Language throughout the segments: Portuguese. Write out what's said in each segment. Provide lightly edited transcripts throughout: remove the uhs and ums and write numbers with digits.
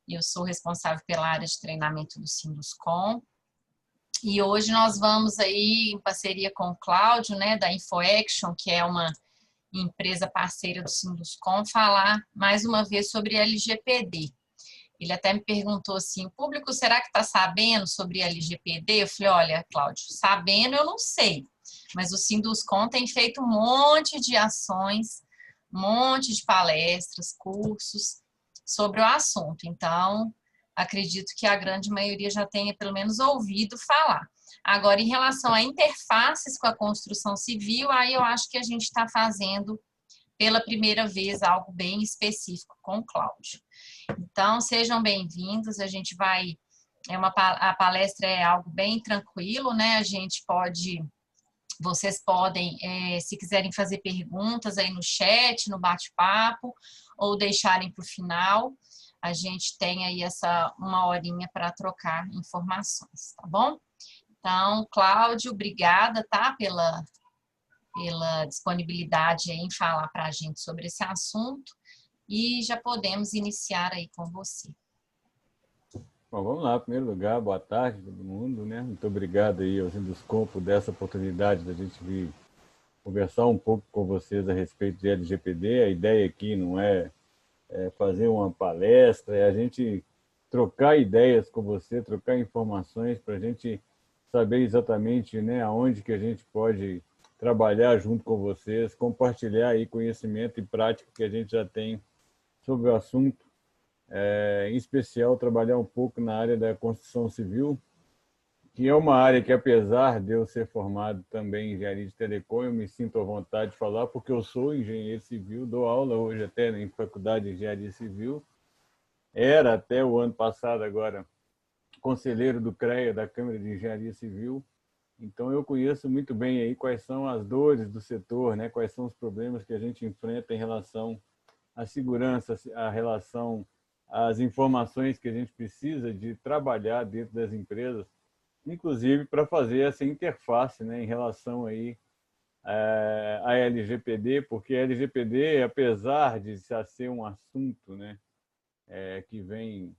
Eu sou responsável pela área de treinamento do Sinduscom. E hoje nós vamos aí, em parceria com o Cláudio, né, da InfoAction, que é uma empresa parceira do Sinduscom, falar mais uma vez sobre LGPD. Ele até me perguntou assim, o público será que está sabendo sobre LGPD? Eu falei, olha, Cláudio, sabendo eu não sei, mas o Sinduscom tem feito um monte de ações, um monte de palestras, cursos sobre o assunto. Então, acredito que a grande maioria já tenha pelo menos ouvido falar. Agora, em relação a interfaces com a construção civil, aí eu acho que a gente está fazendo pela primeira vez algo bem específico com o Cláudio. Então, sejam bem-vindos, a gente vai... a palestra é algo bem tranquilo, né? A gente pode... Vocês podem, se quiserem fazer perguntas aí no chat, no bate-papo, ou deixarem para o final. A gente tem aí uma horinha para trocar informações, tá bom? Então, Cláudio, obrigada, tá? Pela disponibilidade aí em falar para a gente sobre esse assunto. E já podemos iniciar aí com você. Bom, vamos lá. Em primeiro lugar, boa tarde a todo mundo, né? Muito obrigado aí ao Sinduscom por dessa oportunidade da gente vir conversar um pouco com vocês a respeito de LGPD. A ideia aqui não é fazer uma palestra, é a gente trocar ideias com você, trocar informações para a gente saber exatamente, né, aonde que a gente pode trabalhar junto com vocês, compartilhar aí conhecimento e prática que a gente já tem sobre o assunto. Em especial, trabalhar um pouco na área da construção civil, que é uma área que, apesar de eu ser formado também em engenharia de telecom, eu me sinto à vontade de falar, porque eu sou engenheiro civil, dou aula hoje até em faculdade de engenharia civil, era até o ano passado agora conselheiro do CREA, da Câmara de Engenharia Civil, então eu conheço muito bem aí quais são as dores do setor, né? Quais são os problemas que a gente enfrenta em relação à segurança, à relação às informações que a gente precisa de trabalhar dentro das empresas, inclusive para fazer essa interface, né, em relação aí a LGPD, porque a LGPD, apesar de já ser um assunto, né, que vem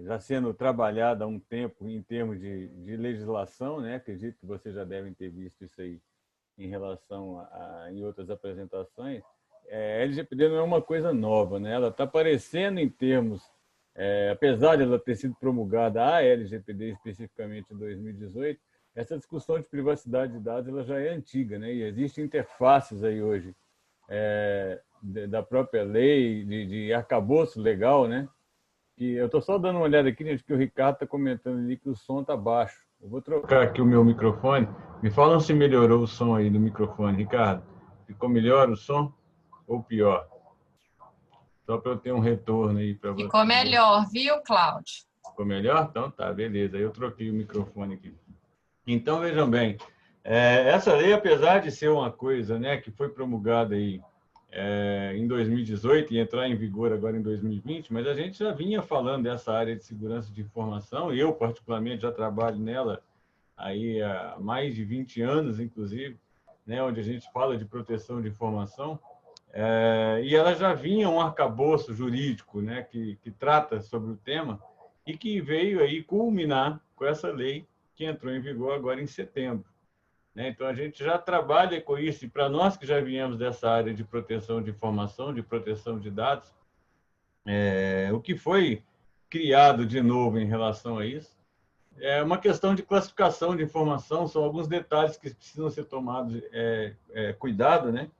já sendo trabalhado há um tempo em termos de legislação, né, acredito que vocês já devem ter visto isso aí em relação em outras apresentações, a LGPD não é uma coisa nova, né? Ela está aparecendo em termos, apesar de ela ter sido promulgada, a LGPD especificamente em 2018, essa discussão de privacidade de dados ela já é antiga, né? E existem interfaces aí hoje da própria lei, de arcabouço legal, né? Que eu estou só dando uma olhada aqui, gente, que o Ricardo está comentando ali que o som está baixo. Eu vou trocar aqui o meu microfone. Me falam se melhorou o som aí do microfone, Ricardo. Ficou melhor o som ou pior? Só para eu ter um retorno aí para você. Ficou melhor, viu, Cláudio? Ficou melhor? Então tá, beleza. Aí eu troquei o microfone aqui. Então, vejam bem, essa lei, apesar de ser uma coisa, né, que foi promulgada aí em 2018 e entrar em vigor agora em 2020, mas a gente já vinha falando dessa área de segurança de informação, e eu particularmente já trabalho nela aí há mais de 20 anos, inclusive, né, onde a gente fala de proteção de informação, e ela já vinha um arcabouço jurídico, né, que trata sobre o tema e que veio aí culminar com essa lei que entrou em vigor agora em setembro. Então, a gente já trabalha com isso, e para nós que já viemos dessa área de proteção de informação, de proteção de dados, o que foi criado de novo em relação a isso é uma questão de classificação de informação, são alguns detalhes que precisam ser tomados cuidado, né?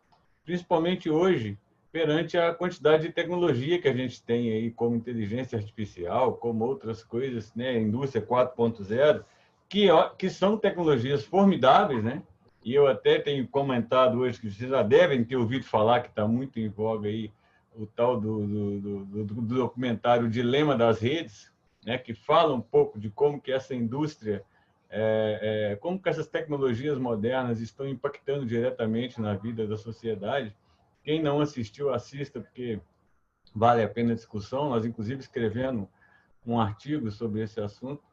Principalmente hoje, perante a quantidade de tecnologia que a gente tem aí, como inteligência artificial, como outras coisas, né? Indústria 4.0, que são tecnologias formidáveis, né? E eu até tenho comentado hoje que vocês já devem ter ouvido falar que está muito em voga aí o tal do documentário Dilema das Redes, né? Que fala um pouco de como que essa indústria, como que essas tecnologias modernas estão impactando diretamente na vida da sociedade. Quem não assistiu, assista, porque vale a pena a discussão. Nós, inclusive, escrevendo um artigo sobre esse assunto.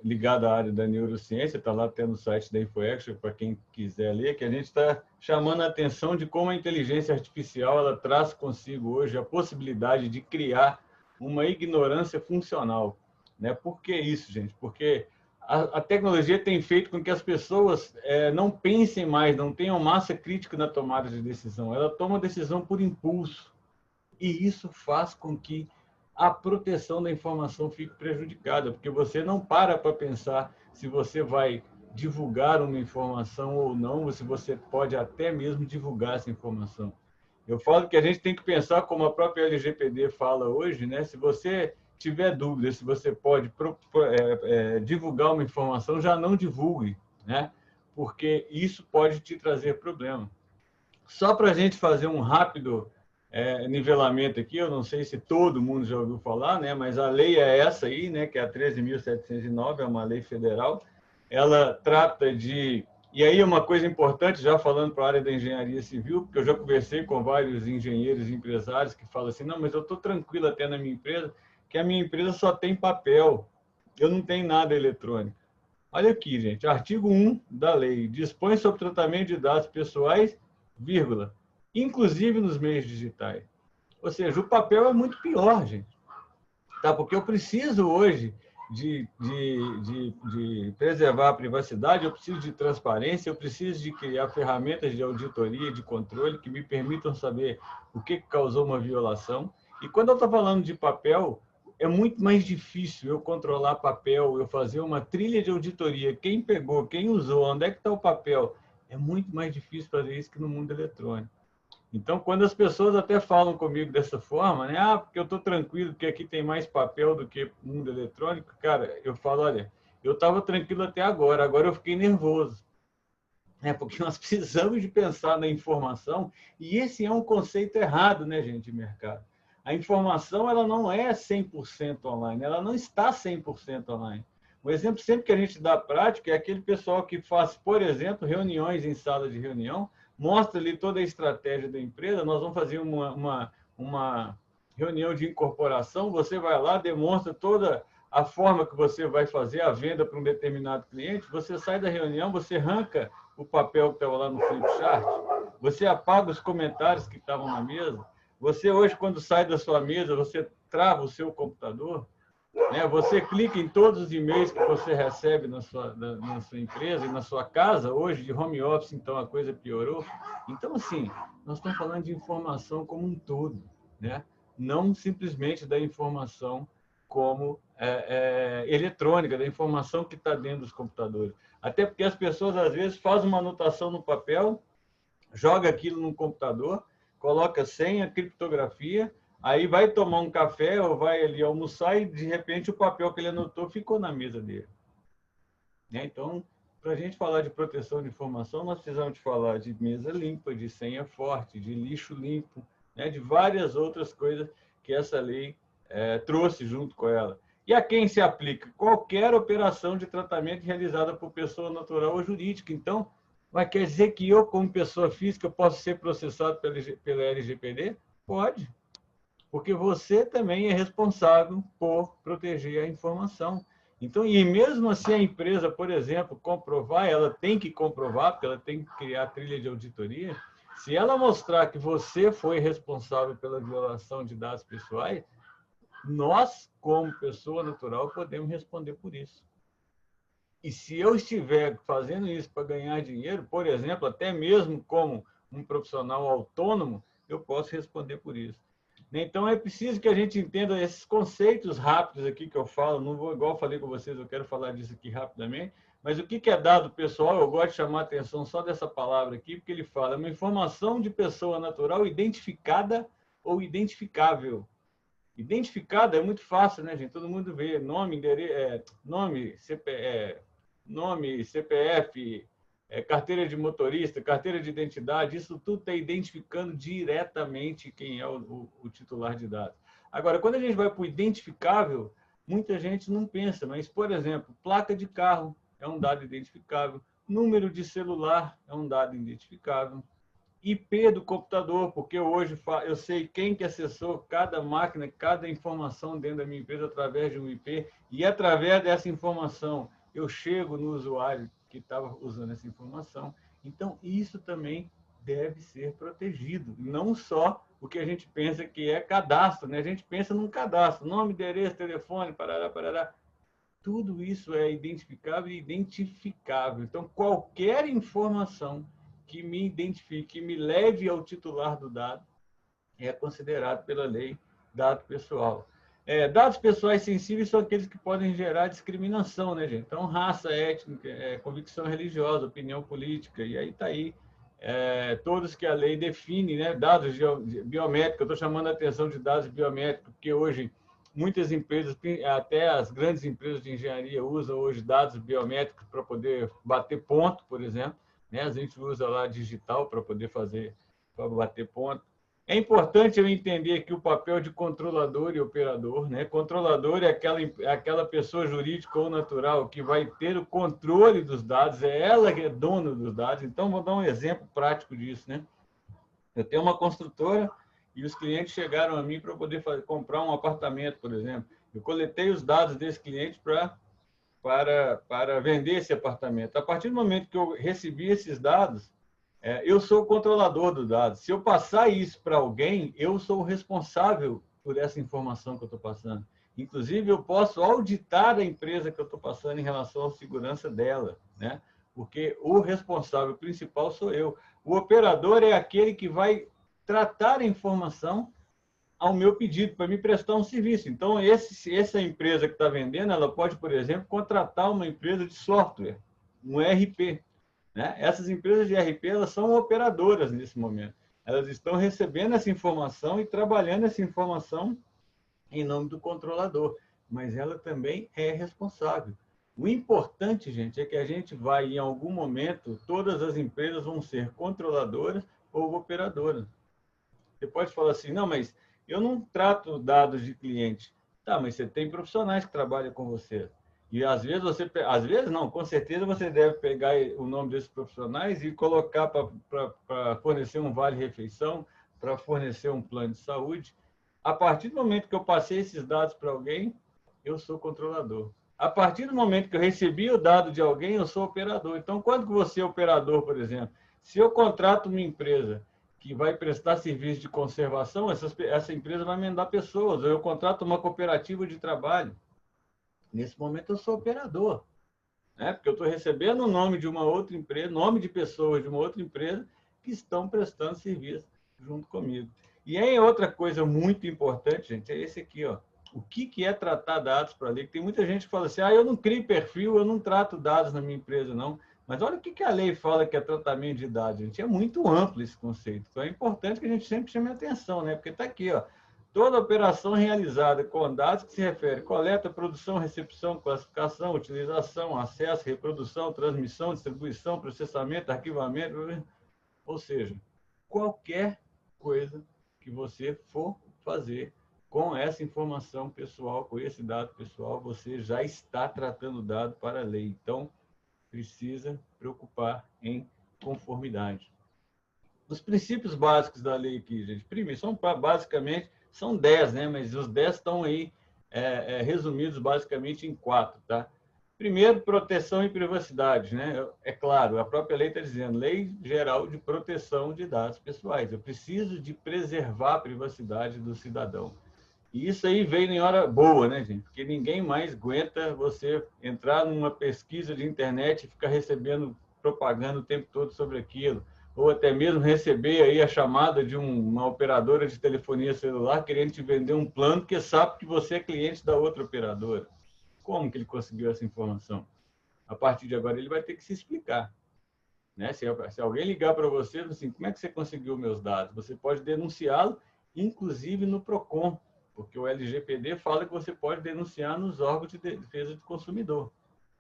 ligado à área da neurociência, está lá até no site da InfoAction, para quem quiser ler, que a gente está chamando a atenção de como a inteligência artificial ela traz consigo hoje a possibilidade de criar uma ignorância funcional. Né? Por que isso, gente? Porque a tecnologia tem feito com que as pessoas não pensem mais, não tenham massa crítica na tomada de decisão. Ela toma decisão por impulso. E isso faz com que a proteção da informação fique prejudicada, porque você não para pensar se você vai divulgar uma informação ou não, ou se você pode até mesmo divulgar essa informação. Eu falo que a gente tem que pensar como a própria LGPD fala hoje, né? Se você tiver dúvida se você pode divulgar uma informação, já não divulgue, né? Porque isso pode te trazer problema. Só para a gente fazer um rápido nivelamento aqui, eu não sei se todo mundo já ouviu falar, né? Mas a lei é essa aí, né? Que é a 13.709, é uma lei federal. Ela trata de... E aí uma coisa importante, já falando para a área da engenharia civil, porque eu já conversei com vários engenheiros e empresários que falam assim, não, mas eu estou tranquilo até na minha empresa, que a minha empresa só tem papel, eu não tenho nada eletrônico. Olha aqui, gente, artigo 1 da lei, dispõe sobre o tratamento de dados pessoais, vírgula, inclusive nos meios digitais. Ou seja, o papel é muito pior, gente. Tá? Porque eu preciso hoje de preservar a privacidade, eu preciso de transparência, eu preciso de criar ferramentas de auditoria, de controle que me permitam saber o que causou uma violação. E quando eu estou falando de papel, é muito mais difícil eu controlar papel, eu fazer uma trilha de auditoria, quem pegou, quem usou, onde é que está o papel. É muito mais difícil fazer isso que no mundo eletrônico. Então, quando as pessoas até falam comigo dessa forma, né? Ah, porque eu estou tranquilo, porque aqui tem mais papel do que mundo eletrônico, cara, eu falo, olha, eu estava tranquilo até agora, agora eu fiquei nervoso. Porque nós precisamos de pensar na informação, e esse é um conceito errado, né, gente, de mercado. A informação ela não é 100% online, ela não está 100% online. Um exemplo sempre que a gente dá prática é aquele pessoal que faz, por exemplo, reuniões em sala de reunião, mostra ali toda a estratégia da empresa, nós vamos fazer uma reunião de incorporação, você vai lá, demonstra toda a forma que você vai fazer a venda para um determinado cliente, você sai da reunião, você arranca o papel que estava lá no flipchart, você apaga os comentários que estavam na mesa, você hoje, quando sai da sua mesa, você trava o seu computador, né? Você clica em todos os e-mails que você recebe na sua empresa e na sua casa. Hoje, de home office, então, a coisa piorou. Então, assim, nós estamos falando de informação como um todo, né? Não simplesmente da informação como eletrônica, da informação que está dentro dos computadores. Até porque as pessoas, às vezes, fazem uma anotação no papel, joga aquilo no computador, coloca senha, criptografia, aí vai tomar um café ou vai ali almoçar e, de repente, o papel que ele anotou ficou na mesa dele. Né? Então, para a gente falar de proteção de informação, nós precisamos falar de mesa limpa, de senha forte, de lixo limpo, né? De várias outras coisas que essa lei trouxe junto com ela. E a quem se aplica? Qualquer operação de tratamento realizada por pessoa natural ou jurídica. Então, mas quer dizer que eu, como pessoa física, posso ser processado pela LGPD? Pode. Porque você também é responsável por proteger a informação. Então, e mesmo assim a empresa, por exemplo, comprovar, ela tem que comprovar, porque ela tem que criar trilha de auditoria, se ela mostrar que você foi responsável pela violação de dados pessoais, nós, como pessoa natural, podemos responder por isso. E se eu estiver fazendo isso para ganhar dinheiro, por exemplo, até mesmo como um profissional autônomo, eu posso responder por isso. Então, é preciso que a gente entenda esses conceitos rápidos aqui que eu falo. Não vou, igual eu falei com vocês, eu quero falar disso aqui rapidamente. Mas o que é dado pessoal, eu gosto de chamar a atenção só dessa palavra aqui, porque ele fala uma informação de pessoa natural identificada ou identificável. Identificada é muito fácil, né, gente? Todo mundo vê nome, nome, CPF, carteira de motorista, carteira de identidade, isso tudo está identificando diretamente quem é o titular de dados. Agora, quando a gente vai para o identificável, muita gente não pensa, mas, por exemplo, placa de carro é um dado identificável, número de celular é um dado identificável, IP do computador, porque hoje eu sei quem que acessou cada máquina, cada informação dentro da minha empresa através de um IP, e através dessa informação eu chego no usuário que estava usando essa informação. Então, isso também deve ser protegido, não só o que a gente pensa que é cadastro, né? A gente pensa num cadastro, nome, endereço, telefone, parará, parará. Tudo isso é identificável e identificável. Então, qualquer informação que me identifique, que me leve ao titular do dado, é considerado pela lei dado pessoal. Dados pessoais sensíveis são aqueles que podem gerar discriminação, né, gente? Então, raça, étnica, convicção religiosa, opinião política, e aí está aí todos que a lei define, né? Dados biométricos, eu estou chamando a atenção de dados biométricos, porque hoje muitas empresas, até as grandes empresas de engenharia, usam hoje dados biométricos para poder bater ponto, por exemplo, né? A gente usa lá digital para poder fazer, para bater ponto. É importante eu entender que o papel de controlador e operador, né? Controlador é aquela pessoa jurídica ou natural que vai ter o controle dos dados, é ela que é dona dos dados. Então, vou dar um exemplo prático disso, né? Eu tenho uma construtora e os clientes chegaram a mim para poder comprar um apartamento, por exemplo. Eu coletei os dados desse cliente para vender esse apartamento. A partir do momento que eu recebi esses dados, eu sou o controlador dos dados. Se eu passar isso para alguém, eu sou o responsável por essa informação que eu estou passando. Inclusive, eu posso auditar a empresa que eu estou passando em relação à segurança dela, né? Porque o responsável principal sou eu. O operador é aquele que vai tratar a informação ao meu pedido para me prestar um serviço. Então, essa empresa que está vendendo, ela pode, por exemplo, contratar uma empresa de software, um ERP. Né? Essas empresas de ERP, elas são operadoras nesse momento. Elas estão recebendo essa informação e trabalhando essa informação em nome do controlador, mas ela também é responsável. O importante, gente, é que a gente vai, em algum momento, todas as empresas vão ser controladoras ou operadoras. Você pode falar assim, não, mas eu não trato dados de cliente. Tá, mas você tem profissionais que trabalham com você. E às vezes não, com certeza você deve pegar o nome desses profissionais e colocar para fornecer um vale-refeição, para fornecer um plano de saúde. A partir do momento que eu passei esses dados para alguém, eu sou controlador. A partir do momento que eu recebi o dado de alguém, eu sou operador. Então, quando você é operador, por exemplo, se eu contrato uma empresa que vai prestar serviço de conservação, essa empresa vai me dar pessoas. Eu contrato uma cooperativa de trabalho. Nesse momento, eu sou operador. Né? Porque eu estou recebendo o nome de uma outra empresa, nome de pessoas de uma outra empresa que estão prestando serviço junto comigo. E aí, outra coisa muito importante, gente, é esse aqui, ó. O que é tratar dados para a lei? Tem muita gente que fala assim, eu não crio perfil, eu não trato dados na minha empresa, não. Mas olha o que a lei fala que é tratamento de dados, gente. É muito amplo esse conceito. Então, é importante que a gente sempre chame atenção, né? Porque está aqui, ó. Toda operação realizada com dados que se refere coleta, produção, recepção, classificação, utilização, acesso, reprodução, transmissão, distribuição, processamento, arquivamento, ou seja, qualquer coisa que você for fazer com essa informação pessoal, com esse dado pessoal, você já está tratando o dado para a lei. Então, precisa preocupar em conformidade. Os princípios básicos da lei aqui, gente, primeiro, basicamente, são 10, né? Mas os 10 estão aí resumidos basicamente em 4, tá? Primeiro, proteção e privacidade, né? É claro, a própria lei está dizendo, Lei Geral de Proteção de Dados Pessoais. Eu preciso de preservar a privacidade do cidadão. E isso aí veio em hora boa, né, gente? Porque ninguém mais aguenta você entrar numa pesquisa de internet e ficar recebendo propaganda o tempo todo sobre aquilo. Ou até mesmo receber aí a chamada de uma operadora de telefonia celular querendo te vender um plano que sabe que você é cliente da outra operadora. Como que ele conseguiu essa informação? A partir de agora, ele vai ter que se explicar. Né? Se alguém ligar para você, assim, como é que você conseguiu meus dados? Você pode denunciá-lo, inclusive no PROCON, porque o LGPD fala que você pode denunciar nos órgãos de defesa do consumidor,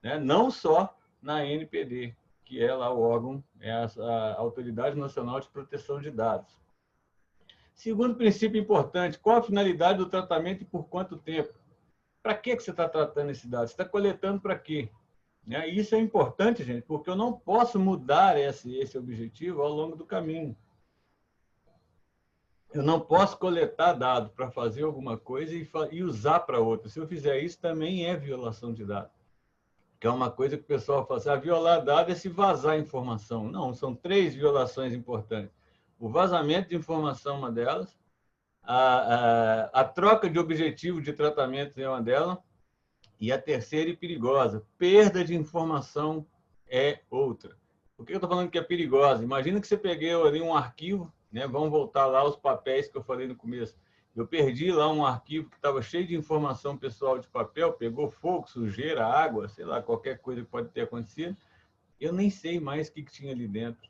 né? Não só na ANPD, que é lá o órgão, é a Autoridade Nacional de Proteção de Dados. Segundo princípio importante, qual a finalidade do tratamento e por quanto tempo? Para que você está tratando esse dado? Você está coletando para quê? Né? Isso é importante, gente, porque eu não posso mudar esse objetivo ao longo do caminho. eu não posso coletar dados para fazer alguma coisa e usar para outra. Se eu fizer isso, também é violação de dados. Que é uma coisa que o pessoal fala assim, violar dados é se vazar informação. Não, são 3 violações importantes. O vazamento de informação é uma delas, a troca de objetivo de tratamento é uma delas, e a terceira e perigosa, perda de informação é outra. Por que eu estou falando que é perigosa? Imagina que você pegou ali um arquivo, né? Vamos voltar lá aos papéis que eu falei no começo. Eu perdi lá um arquivo que estava cheio de informação pessoal de papel, pegou fogo, sujeira, água, sei lá, qualquer coisa que pode ter acontecido. Eu nem sei mais o que tinha ali dentro.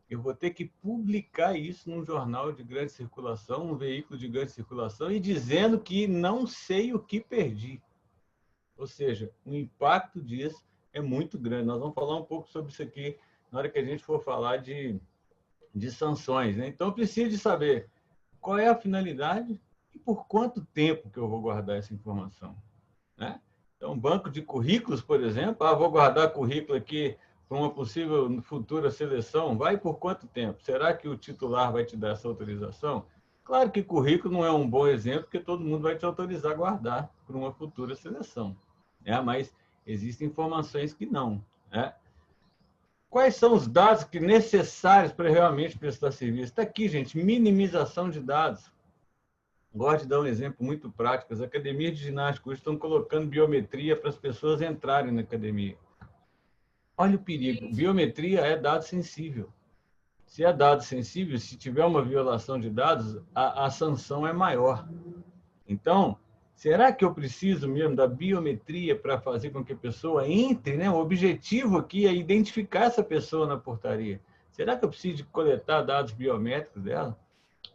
Eu vou ter que publicar isso num jornal de grande circulação, um veículo de grande circulação, e dizendo que não sei o que perdi. Ou seja, o impacto disso é muito grande. Nós vamos falar um pouco sobre isso aqui na hora que a gente for falar de sanções, né? Então, eu preciso de saber qual é a finalidade e por quanto tempo que eu vou guardar essa informação, né? Então, banco de currículos, por exemplo, vou guardar currículo aqui para uma possível futura seleção, vai por quanto tempo? Será que o titular vai te dar essa autorização? Claro que currículo não é um bom exemplo, porque todo mundo vai te autorizar a guardar para uma futura seleção, né? Mas existem informações que não, né? Quais são os dados que necessários para realmente prestar serviço? Está aqui, gente, minimização de dados. Gosto de dar um exemplo muito prático. As academias de ginástica hoje estão colocando biometria para as pessoas entrarem na academia. Olha o perigo. Biometria é dado sensível. Se é dado sensível, se tiver uma violação de dados, a sanção é maior. Então, será que eu preciso mesmo da biometria para fazer com que a pessoa entre, né? O objetivo aqui é identificar essa pessoa na portaria. Será que eu preciso de coletar dados biométricos dela?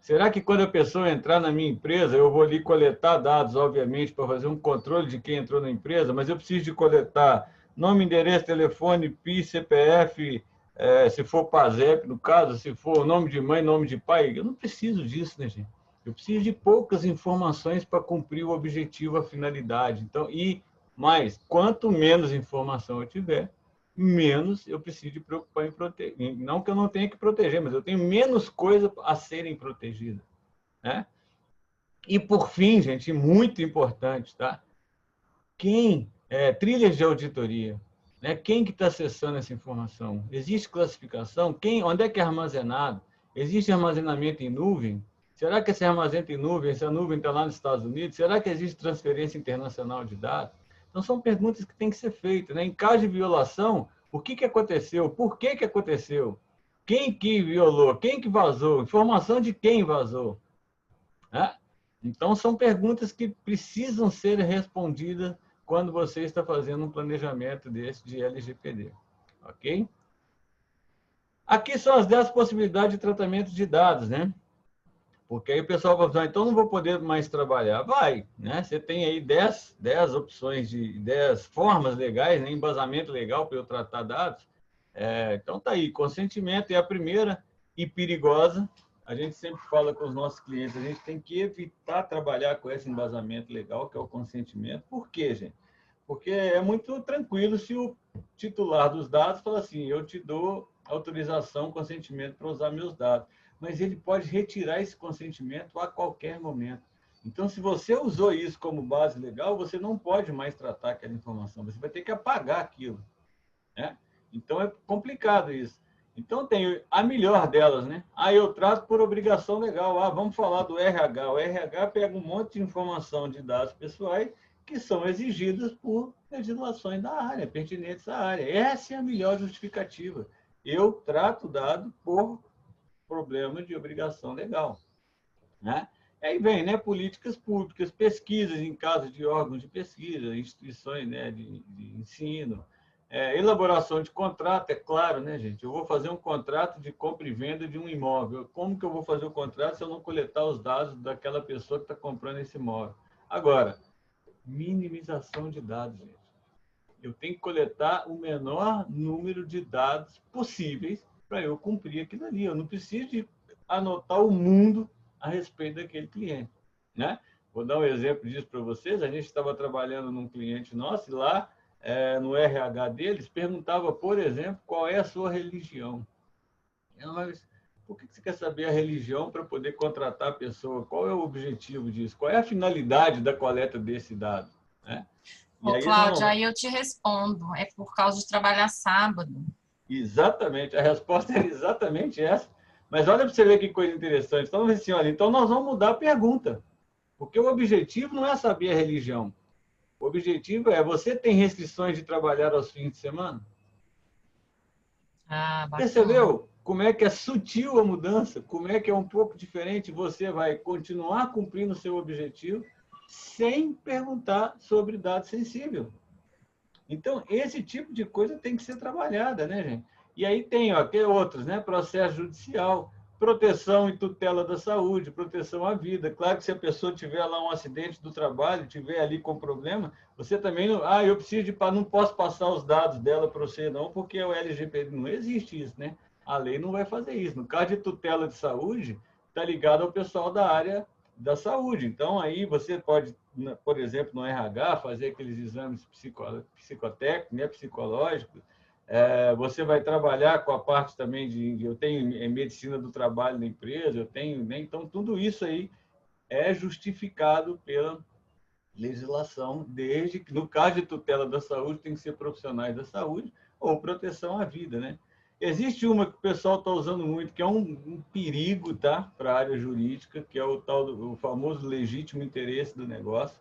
Será que quando a pessoa entrar na minha empresa, eu vou ali coletar dados, obviamente, para fazer um controle de quem entrou na empresa, mas eu preciso de coletar nome, endereço, telefone, PI, CPF, se for PASEP, no caso, se for nome de mãe, nome de pai. Eu não preciso disso, né, gente? Eu preciso de poucas informações para cumprir o objetivo, a finalidade. Então, e mais, quanto menos informação eu tiver, menos eu preciso de preocupar em proteger. Não que eu não tenha que proteger, mas eu tenho menos coisa a serem protegidas, né? E, por fim, gente, muito importante, tá? Trilhas de auditoria, né? Quem que está acessando essa informação? Existe classificação? Onde é que é armazenado? Existe armazenamento em nuvem? Será que esse armazenamento em nuvem, se a nuvem está lá nos Estados Unidos? Será que existe transferência internacional de dados? Então, são perguntas que têm que ser feitas, né? Em caso de violação, o que aconteceu? Por que aconteceu? Quem que violou? Quem que vazou? Informação de quem vazou? Né? Então, são perguntas que precisam ser respondidas quando você está fazendo um planejamento desse de LGPD. Ok? Aqui são as 10 possibilidades de tratamento de dados, né? Porque aí o pessoal vai falar, então não vou poder mais trabalhar. Vai, né? Você tem aí 10 opções, 10 formas legais, né? Embasamento legal para eu tratar dados. Então tá aí, consentimento é a primeira e perigosa. A gente sempre fala com os nossos clientes, a gente tem que evitar trabalhar com esse embasamento legal, que é o consentimento. Por quê, gente? Porque é muito tranquilo se o titular dos dados fala assim, eu te dou autorização, consentimento para usar meus dados. Mas ele pode retirar esse consentimento a qualquer momento. Então, se você usou isso como base legal, você não pode mais tratar aquela informação, você vai ter que apagar aquilo, né? Então, é complicado isso. Então, tem a melhor delas, né? Eu trato por obrigação legal. Vamos falar do RH. O RH pega um monte de informação de dados pessoais que são exigidas por legislações da área, pertinentes à área. Essa é a melhor justificativa. Eu trato dado por problema de obrigação legal, né? Aí vem, né, políticas públicas, pesquisas em casos de órgãos de pesquisa, instituições, né, de ensino, elaboração de contrato, é claro, né, gente? Eu vou fazer um contrato de compra e venda de um imóvel. Como que eu vou fazer o contrato se eu não coletar os dados daquela pessoa que está comprando esse imóvel? Agora, minimização de dados, gente. Eu tenho que coletar o menor número de dados possíveis para eu cumprir aquilo ali. Eu não preciso de anotar o mundo a respeito daquele cliente, né? Vou dar um exemplo disso para vocês. A gente estava trabalhando num cliente nosso e lá, no RH deles, perguntava, por exemplo, qual é a sua religião. Mas por que você quer saber a religião para poder contratar a pessoa? Qual é o objetivo disso? Qual é a finalidade da coleta desse dado? Né? E Ô, aí Cláudia, aí eu te respondo. É por causa de trabalhar sábado. Exatamente, a resposta é exatamente essa. Mas olha para você ver que coisa interessante. Então, assim, olha, então nós vamos mudar a pergunta. Porque o objetivo não é saber a religião. O objetivo é, você tem restrições de trabalhar aos fins de semana? Ah, bacana. Percebeu como é que é sutil a mudança? Como é que é um pouco diferente? Você vai continuar cumprindo o seu objetivo sem perguntar sobre dado sensível. Então, esse tipo de coisa tem que ser trabalhada, né, gente? E aí tem, ó, tem outros, né? Processo judicial, proteção e tutela da saúde, proteção à vida. Claro que se a pessoa tiver lá um acidente do trabalho, tiver ali com problema, você também não, eu preciso de, não posso passar os dados dela para você não, porque o LGPD não existe isso, né? A lei não vai fazer isso. No caso de tutela de saúde, está ligado ao pessoal da área da saúde. Então, aí você pode, por exemplo, no RH, fazer aqueles exames psicotécnicos, né, psicológicos. Você vai trabalhar com a parte também eu tenho medicina do trabalho na empresa, eu tenho, né? Então, tudo isso aí é justificado pela legislação, desde que, no caso de tutela da saúde, tem que ser profissionais da saúde ou proteção à vida, né? Existe uma que o pessoal está usando muito, que é um perigo, tá, para a área jurídica, que é o famoso legítimo interesse do negócio.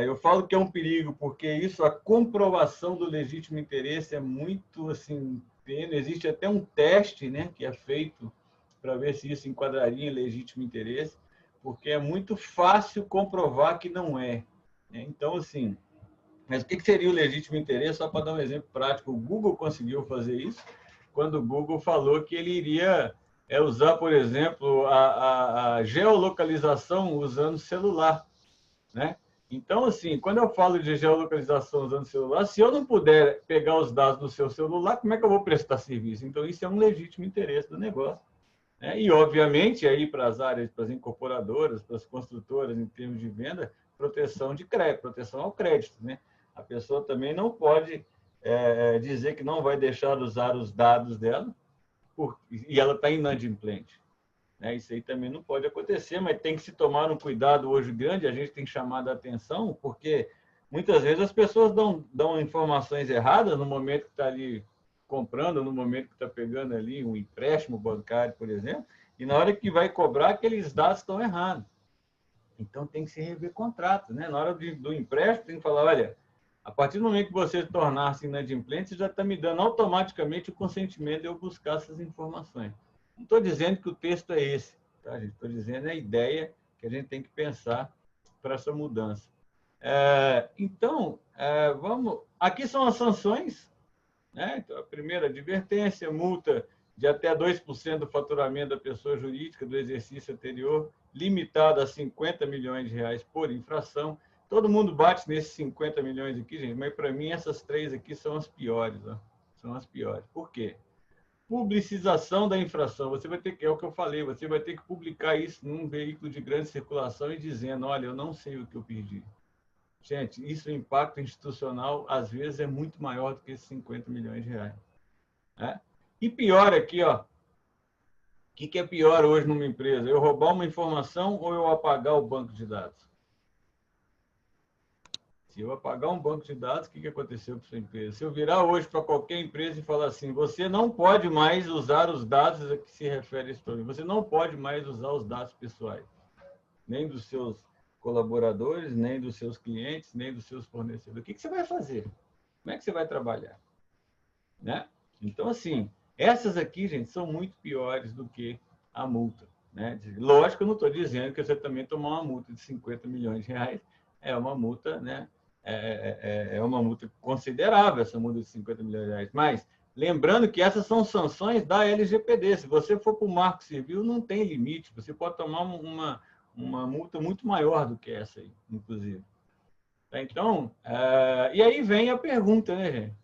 Eu falo que é um perigo porque isso, a comprovação do legítimo interesse é muito assim, tênue. Existe até um teste, né, que é feito para ver se isso enquadraria em legítimo interesse, porque é muito fácil comprovar que não é. Então, assim, mas o que seria o legítimo interesse? Só para dar um exemplo prático, o Google conseguiu fazer isso quando o Google falou que ele iria usar, por exemplo, a geolocalização usando celular, né? Então, assim, quando eu falo de geolocalização usando celular, se eu não puder pegar os dados do seu celular, como é que eu vou prestar serviço? Então, isso é um legítimo interesse do negócio, né? E, obviamente, aí para as áreas, para as incorporadoras, para as construtoras, em termos de venda, proteção de crédito, proteção ao crédito, né? A pessoa também não pode dizer que não vai deixar usar os dados dela e ela está inadimplente, né? Isso aí também não pode acontecer, mas tem que se tomar um cuidado hoje grande, a gente tem chamado a atenção, porque muitas vezes as pessoas dão informações erradas no momento que está ali comprando, no momento que está pegando ali um empréstimo bancário, por exemplo, e na hora que vai cobrar, aqueles dados estão errados. Então, tem que se rever contrato, né? Na hora do empréstimo, tem que falar, olha, a partir do momento que você se tornar-se inadimplente, você já está me dando automaticamente o consentimento de eu buscar essas informações. Não estou dizendo que o texto é esse, tá, gente? Estou dizendo a ideia que a gente tem que pensar para essa mudança. Então, vamos... Aqui são as sanções, né? Então, a primeira, advertência, multa de até 2% do faturamento da pessoa jurídica do exercício anterior, limitada a 50 milhões de reais por infração. Todo mundo bate nesses 50 milhões aqui, gente, mas para mim essas três aqui são as piores. Ó. São as piores. Por quê? Publicização da infração. Você vai ter que, é o que eu falei, você vai ter que publicar isso num veículo de grande circulação e dizendo, olha, eu não sei o que eu perdi. Gente, isso, o impacto institucional, às vezes, é muito maior do que esses 50 milhões de reais. Né? E pior aqui, ó, o que é pior hoje numa empresa? Eu roubar uma informação ou eu apagar o banco de dados? Se eu apagar um banco de dados, o que aconteceu com a sua empresa? Se eu virar hoje para qualquer empresa e falar assim, você não pode mais usar os dados a que se refere a esse problema, você não pode mais usar os dados pessoais, nem dos seus colaboradores, nem dos seus clientes, nem dos seus fornecedores. O que você vai fazer? Como é que você vai trabalhar? Né? Então, assim, essas aqui, gente, são muito piores do que a multa. Né? Lógico que eu não estou dizendo que você também tomar uma multa de 50 milhões de reais é uma multa, né? É uma multa considerável, essa multa de 50 milhões de reais. Mas, lembrando que essas são sanções da LGPD. Se você for para o Marco Civil, não tem limite. Você pode tomar uma multa muito maior do que essa aí, inclusive. Então, e aí vem a pergunta, né, gente?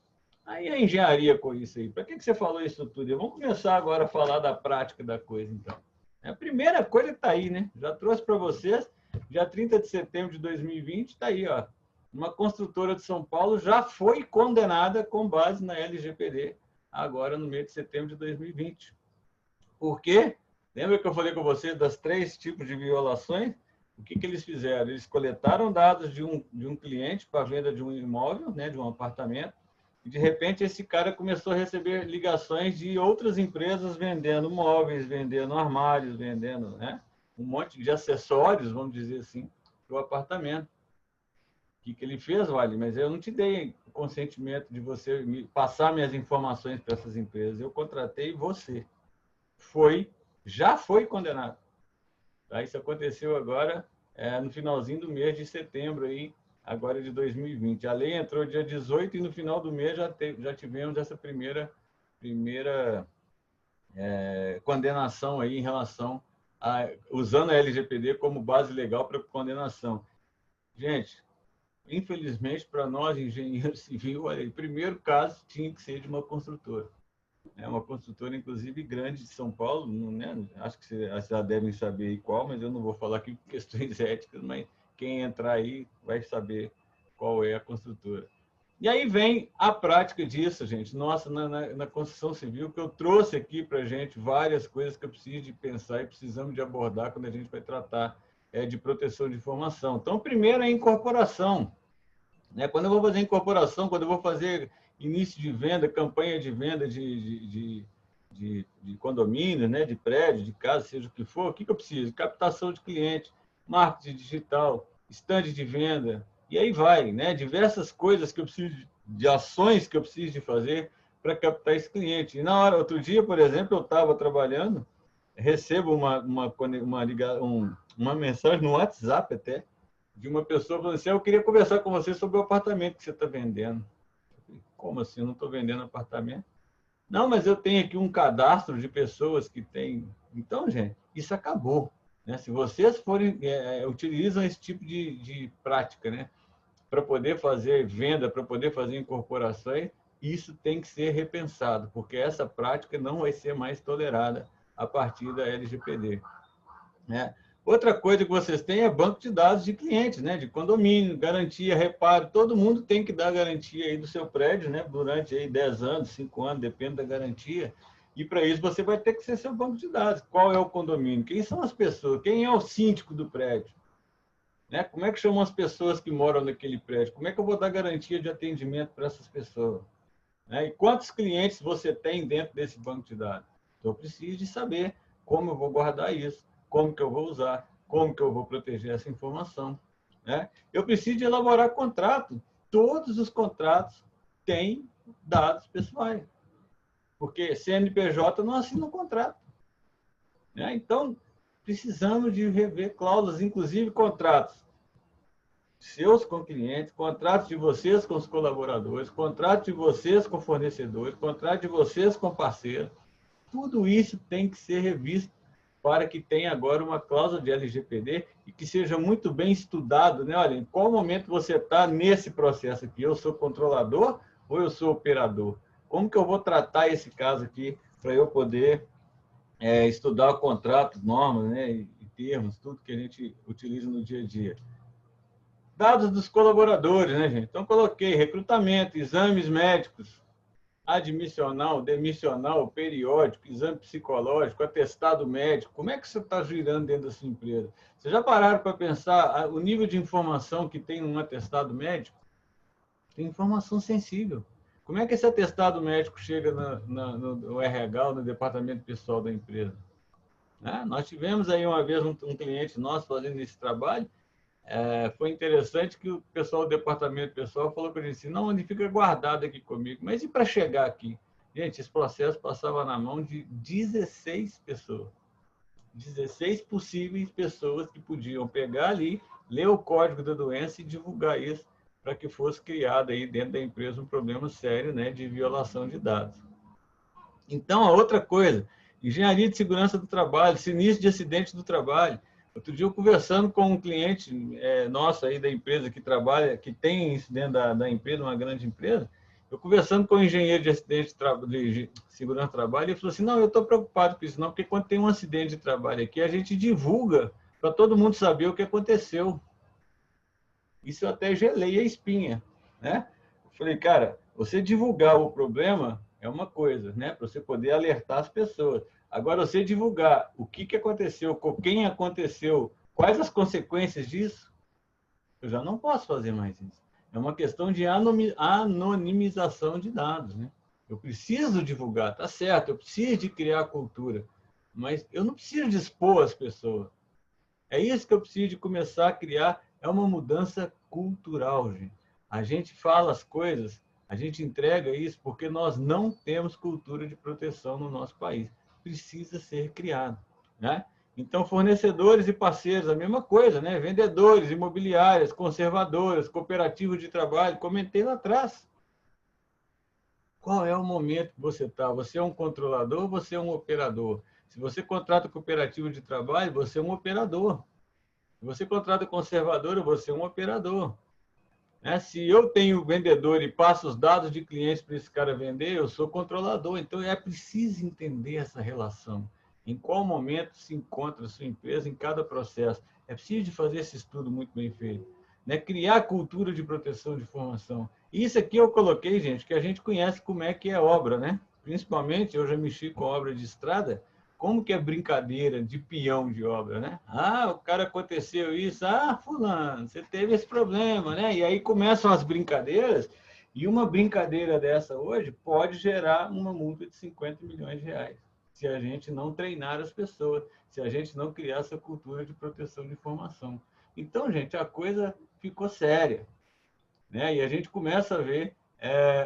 Aí a engenharia com isso aí. Para que você falou isso tudo? Vamos começar agora a falar da prática da coisa, então. A primeira coisa que está aí, né? Já trouxe para vocês, dia 30 de setembro de 2020, está aí, ó. Uma construtora de São Paulo já foi condenada com base na LGPD, agora no mês de setembro de 2020. Por quê? Lembra que eu falei com você das 3 tipos de violações? O que eles fizeram? Eles coletaram dados de um cliente para a venda de um imóvel, né, de um apartamento, e de repente esse cara começou a receber ligações de outras empresas vendendo móveis, vendendo armários, vendendo, né, um monte de acessórios, vamos dizer assim, para o apartamento. O que ele fez, Vale? Mas eu não te dei o consentimento de você me passar minhas informações para essas empresas. Eu contratei você. Já foi condenado. Tá? Isso aconteceu agora no finalzinho do mês de setembro, aí, agora de 2020. A lei entrou dia 18 e no final do mês já tivemos essa primeira condenação aí em relação usando a LGPD como base legal para condenação. Gente, infelizmente, para nós, engenheiros civis, olha, o primeiro caso tinha que ser de uma construtora. É uma construtora, inclusive, grande de São Paulo, né? Acho que vocês já devem saber qual, mas eu não vou falar aqui por questões éticas, mas quem entrar aí vai saber qual é a construtora. E aí vem a prática disso, gente. Nossa, na construção civil, que eu trouxe aqui para a gente várias coisas que eu preciso de pensar e precisamos de abordar quando a gente vai tratar de proteção de informação. Então, primeiro é a incorporação. Né? Quando eu vou fazer incorporação, quando eu vou fazer início de venda, campanha de venda de condomínio, né? De prédio, de casa, seja o que for, o que eu preciso? Captação de cliente, marketing digital, stand de venda, e aí vai, né? Diversas coisas que eu preciso, de ações que eu preciso de fazer para captar esse cliente. E na hora, outro dia, por exemplo, eu estava trabalhando, recebo uma mensagem no WhatsApp até, de uma pessoa falando assim, eu queria conversar com você sobre o apartamento que você está vendendo. Como assim? Eu não estou vendendo apartamento? Não, mas eu tenho aqui um cadastro de pessoas que têm... Então, gente, isso acabou. Né? Se vocês utilizam esse tipo de prática, né? Para poder fazer venda, para poder fazer incorporações, isso tem que ser repensado, porque essa prática não vai ser mais tolerada a partir da LGPD. Né? Outra coisa que vocês têm é banco de dados de clientes, né? De condomínio, garantia, reparo. Todo mundo tem que dar garantia aí do seu prédio, né? Durante aí 10 anos, 5 anos, depende da garantia. E para isso você vai ter que ser seu banco de dados. Qual é o condomínio? Quem são as pessoas? Quem é o síndico do prédio? Né? Como é que chamam as pessoas que moram naquele prédio? Como é que eu vou dar garantia de atendimento para essas pessoas? Né? E quantos clientes você tem dentro desse banco de dados? Então, eu preciso de saber como eu vou guardar isso, como que eu vou usar, como que eu vou proteger essa informação. Né? Eu preciso de elaborar contrato. Todos os contratos têm dados pessoais, porque CNPJ não assina um contrato. Né? Então, precisamos de rever cláusulas, inclusive contratos seus com clientes, contratos de vocês com os colaboradores, contratos de vocês com fornecedores, contratos de vocês com parceiros. Tudo isso tem que ser revisto para que tenha agora uma cláusula de LGPD e que seja muito bem estudado, né? Olha, em qual momento você está nesse processo aqui? Eu sou controlador ou eu sou operador? Como que eu vou tratar esse caso aqui para eu poder estudar o contrato, normas, né? E termos, tudo que a gente utiliza no dia a dia. Dados dos colaboradores, né, gente? Então, coloquei recrutamento, exames médicos, admissional, demissional, periódico, exame psicológico, atestado médico. Como é que você está girando dentro da sua empresa? Vocês já pararam para pensar o nível de informação que tem num atestado médico? Tem informação sensível. Como é que esse atestado médico chega no RH, no departamento pessoal da empresa? Né? Nós tivemos aí uma vez um cliente nosso fazendo esse trabalho. Foi interessante que o pessoal do departamento pessoal falou para a gente assim, não, ele fica guardado aqui comigo. Mas e para chegar aqui? Gente, esse processo passava na mão de 16 pessoas. 16 possíveis pessoas que podiam pegar ali, ler o código da doença e divulgar isso para que fosse criado aí dentro da empresa um problema sério, né, de violação de dados. Então, a outra coisa, engenharia de segurança do trabalho, sinistro de acidente do trabalho. Outro dia eu conversando com um cliente nosso aí da empresa que trabalha, que tem isso dentro da empresa, uma grande empresa, eu conversando com o engenheiro de acidente de segurança do trabalho, ele falou assim, não, eu estou preocupado com isso não, porque quando tem um acidente de trabalho aqui, a gente divulga para todo mundo saber o que aconteceu. Isso eu até gelei a espinha, né? Eu falei, cara, você divulgar o problema é uma coisa, né? Para você poder alertar as pessoas. Agora, você divulgar o que aconteceu, com quem aconteceu, quais as consequências disso, eu já não posso fazer mais isso. É uma questão de anonimização de dados, né? Eu preciso divulgar, tá certo, eu preciso de criar cultura, mas eu não preciso de expor as pessoas. É isso que eu preciso de começar a criar, é uma mudança cultural, gente. A gente fala as coisas, a gente entrega isso porque nós não temos cultura de proteção no nosso país. Precisa ser criado, né? Então, fornecedores e parceiros, a mesma coisa, né? Vendedores, imobiliárias, conservadoras, cooperativas de trabalho, comentei lá atrás. Qual é o momento que você está? Você é um controlador ou você é um operador? Se você contrata cooperativa de trabalho, você é um operador. Se você contrata conservadora, você é um operador. Se eu tenho vendedor e passo os dados de clientes para esse cara vender, eu sou controlador. Então, é preciso entender essa relação. Em qual momento se encontra a sua empresa em cada processo. É preciso fazer esse estudo muito bem feito. Criar cultura de proteção de informação. Isso aqui eu coloquei, gente, que a gente conhece como é que é obra, né? Principalmente, eu já mexi com obra de estrada, como que é brincadeira de peão de obra, né? Ah, o cara aconteceu isso, fulano, você teve esse problema, né? E aí começam as brincadeiras, e uma brincadeira dessa hoje pode gerar uma multa de 50 milhões de reais, se a gente não treinar as pessoas, se a gente não criar essa cultura de proteção de informação. Então, gente, a coisa ficou séria, né? E a gente começa a ver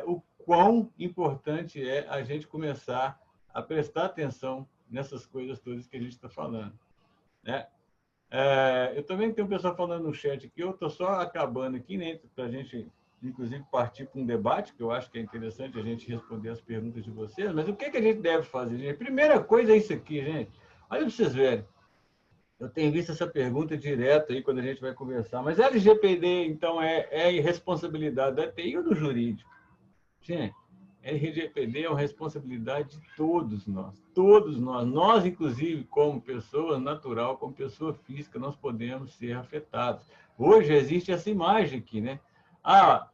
o quão importante é a gente começar a prestar atenção nessas coisas todas que a gente está falando, né? Eu também tenho um pessoal falando no chat aqui, eu estou só acabando aqui, né, para a gente, inclusive, partir para um debate, que eu acho que é interessante a gente responder as perguntas de vocês, mas o que a gente deve fazer, gente? Primeira coisa é isso aqui, gente. Olha para vocês verem. Eu tenho visto essa pergunta direto aí quando a gente vai conversar, mas LGPD, então, é irresponsabilidade da TI ou do jurídico? Gente, LGPD é uma responsabilidade de todos nós. Todos nós. Nós, inclusive, como pessoa natural, como pessoa física, nós podemos ser afetados. Hoje existe essa imagem aqui, né?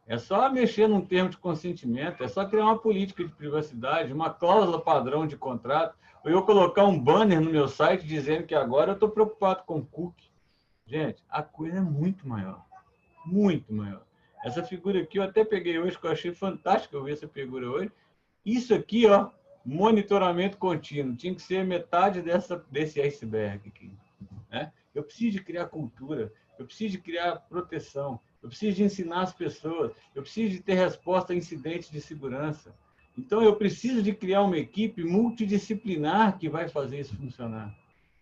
É só mexer num termo de consentimento, é só criar uma política de privacidade, uma cláusula padrão de contrato, ou eu colocar um banner no meu site dizendo que agora eu estou preocupado com cookie. Gente, a coisa é muito maior. Muito maior. Essa figura aqui eu até peguei hoje, que eu achei fantástico eu ver essa figura hoje. Isso aqui, ó, monitoramento contínuo, tinha que ser metade desse iceberg aqui, né? Eu preciso de criar cultura, eu preciso de criar proteção, eu preciso de ensinar as pessoas, eu preciso de ter resposta a incidentes de segurança. Então, eu preciso de criar uma equipe multidisciplinar que vai fazer isso funcionar.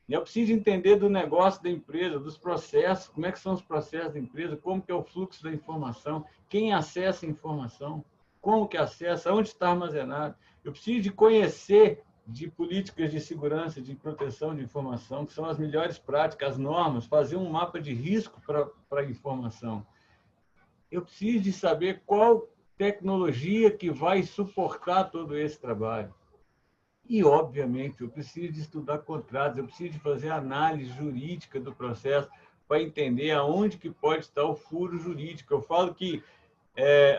Eu preciso entender do negócio da empresa, dos processos, como é que são os processos da empresa, como que é o fluxo da informação, quem acessa a informação, como que acessa, onde está armazenado. Eu preciso de conhecer de políticas de segurança, de proteção de informação, que são as melhores práticas, as normas, fazer um mapa de risco para a informação. Eu preciso de saber qual tecnologia que vai suportar todo esse trabalho. E, obviamente, eu preciso de estudar contratos, eu preciso de fazer análise jurídica do processo para entender aonde que pode estar o furo jurídico. Eu falo que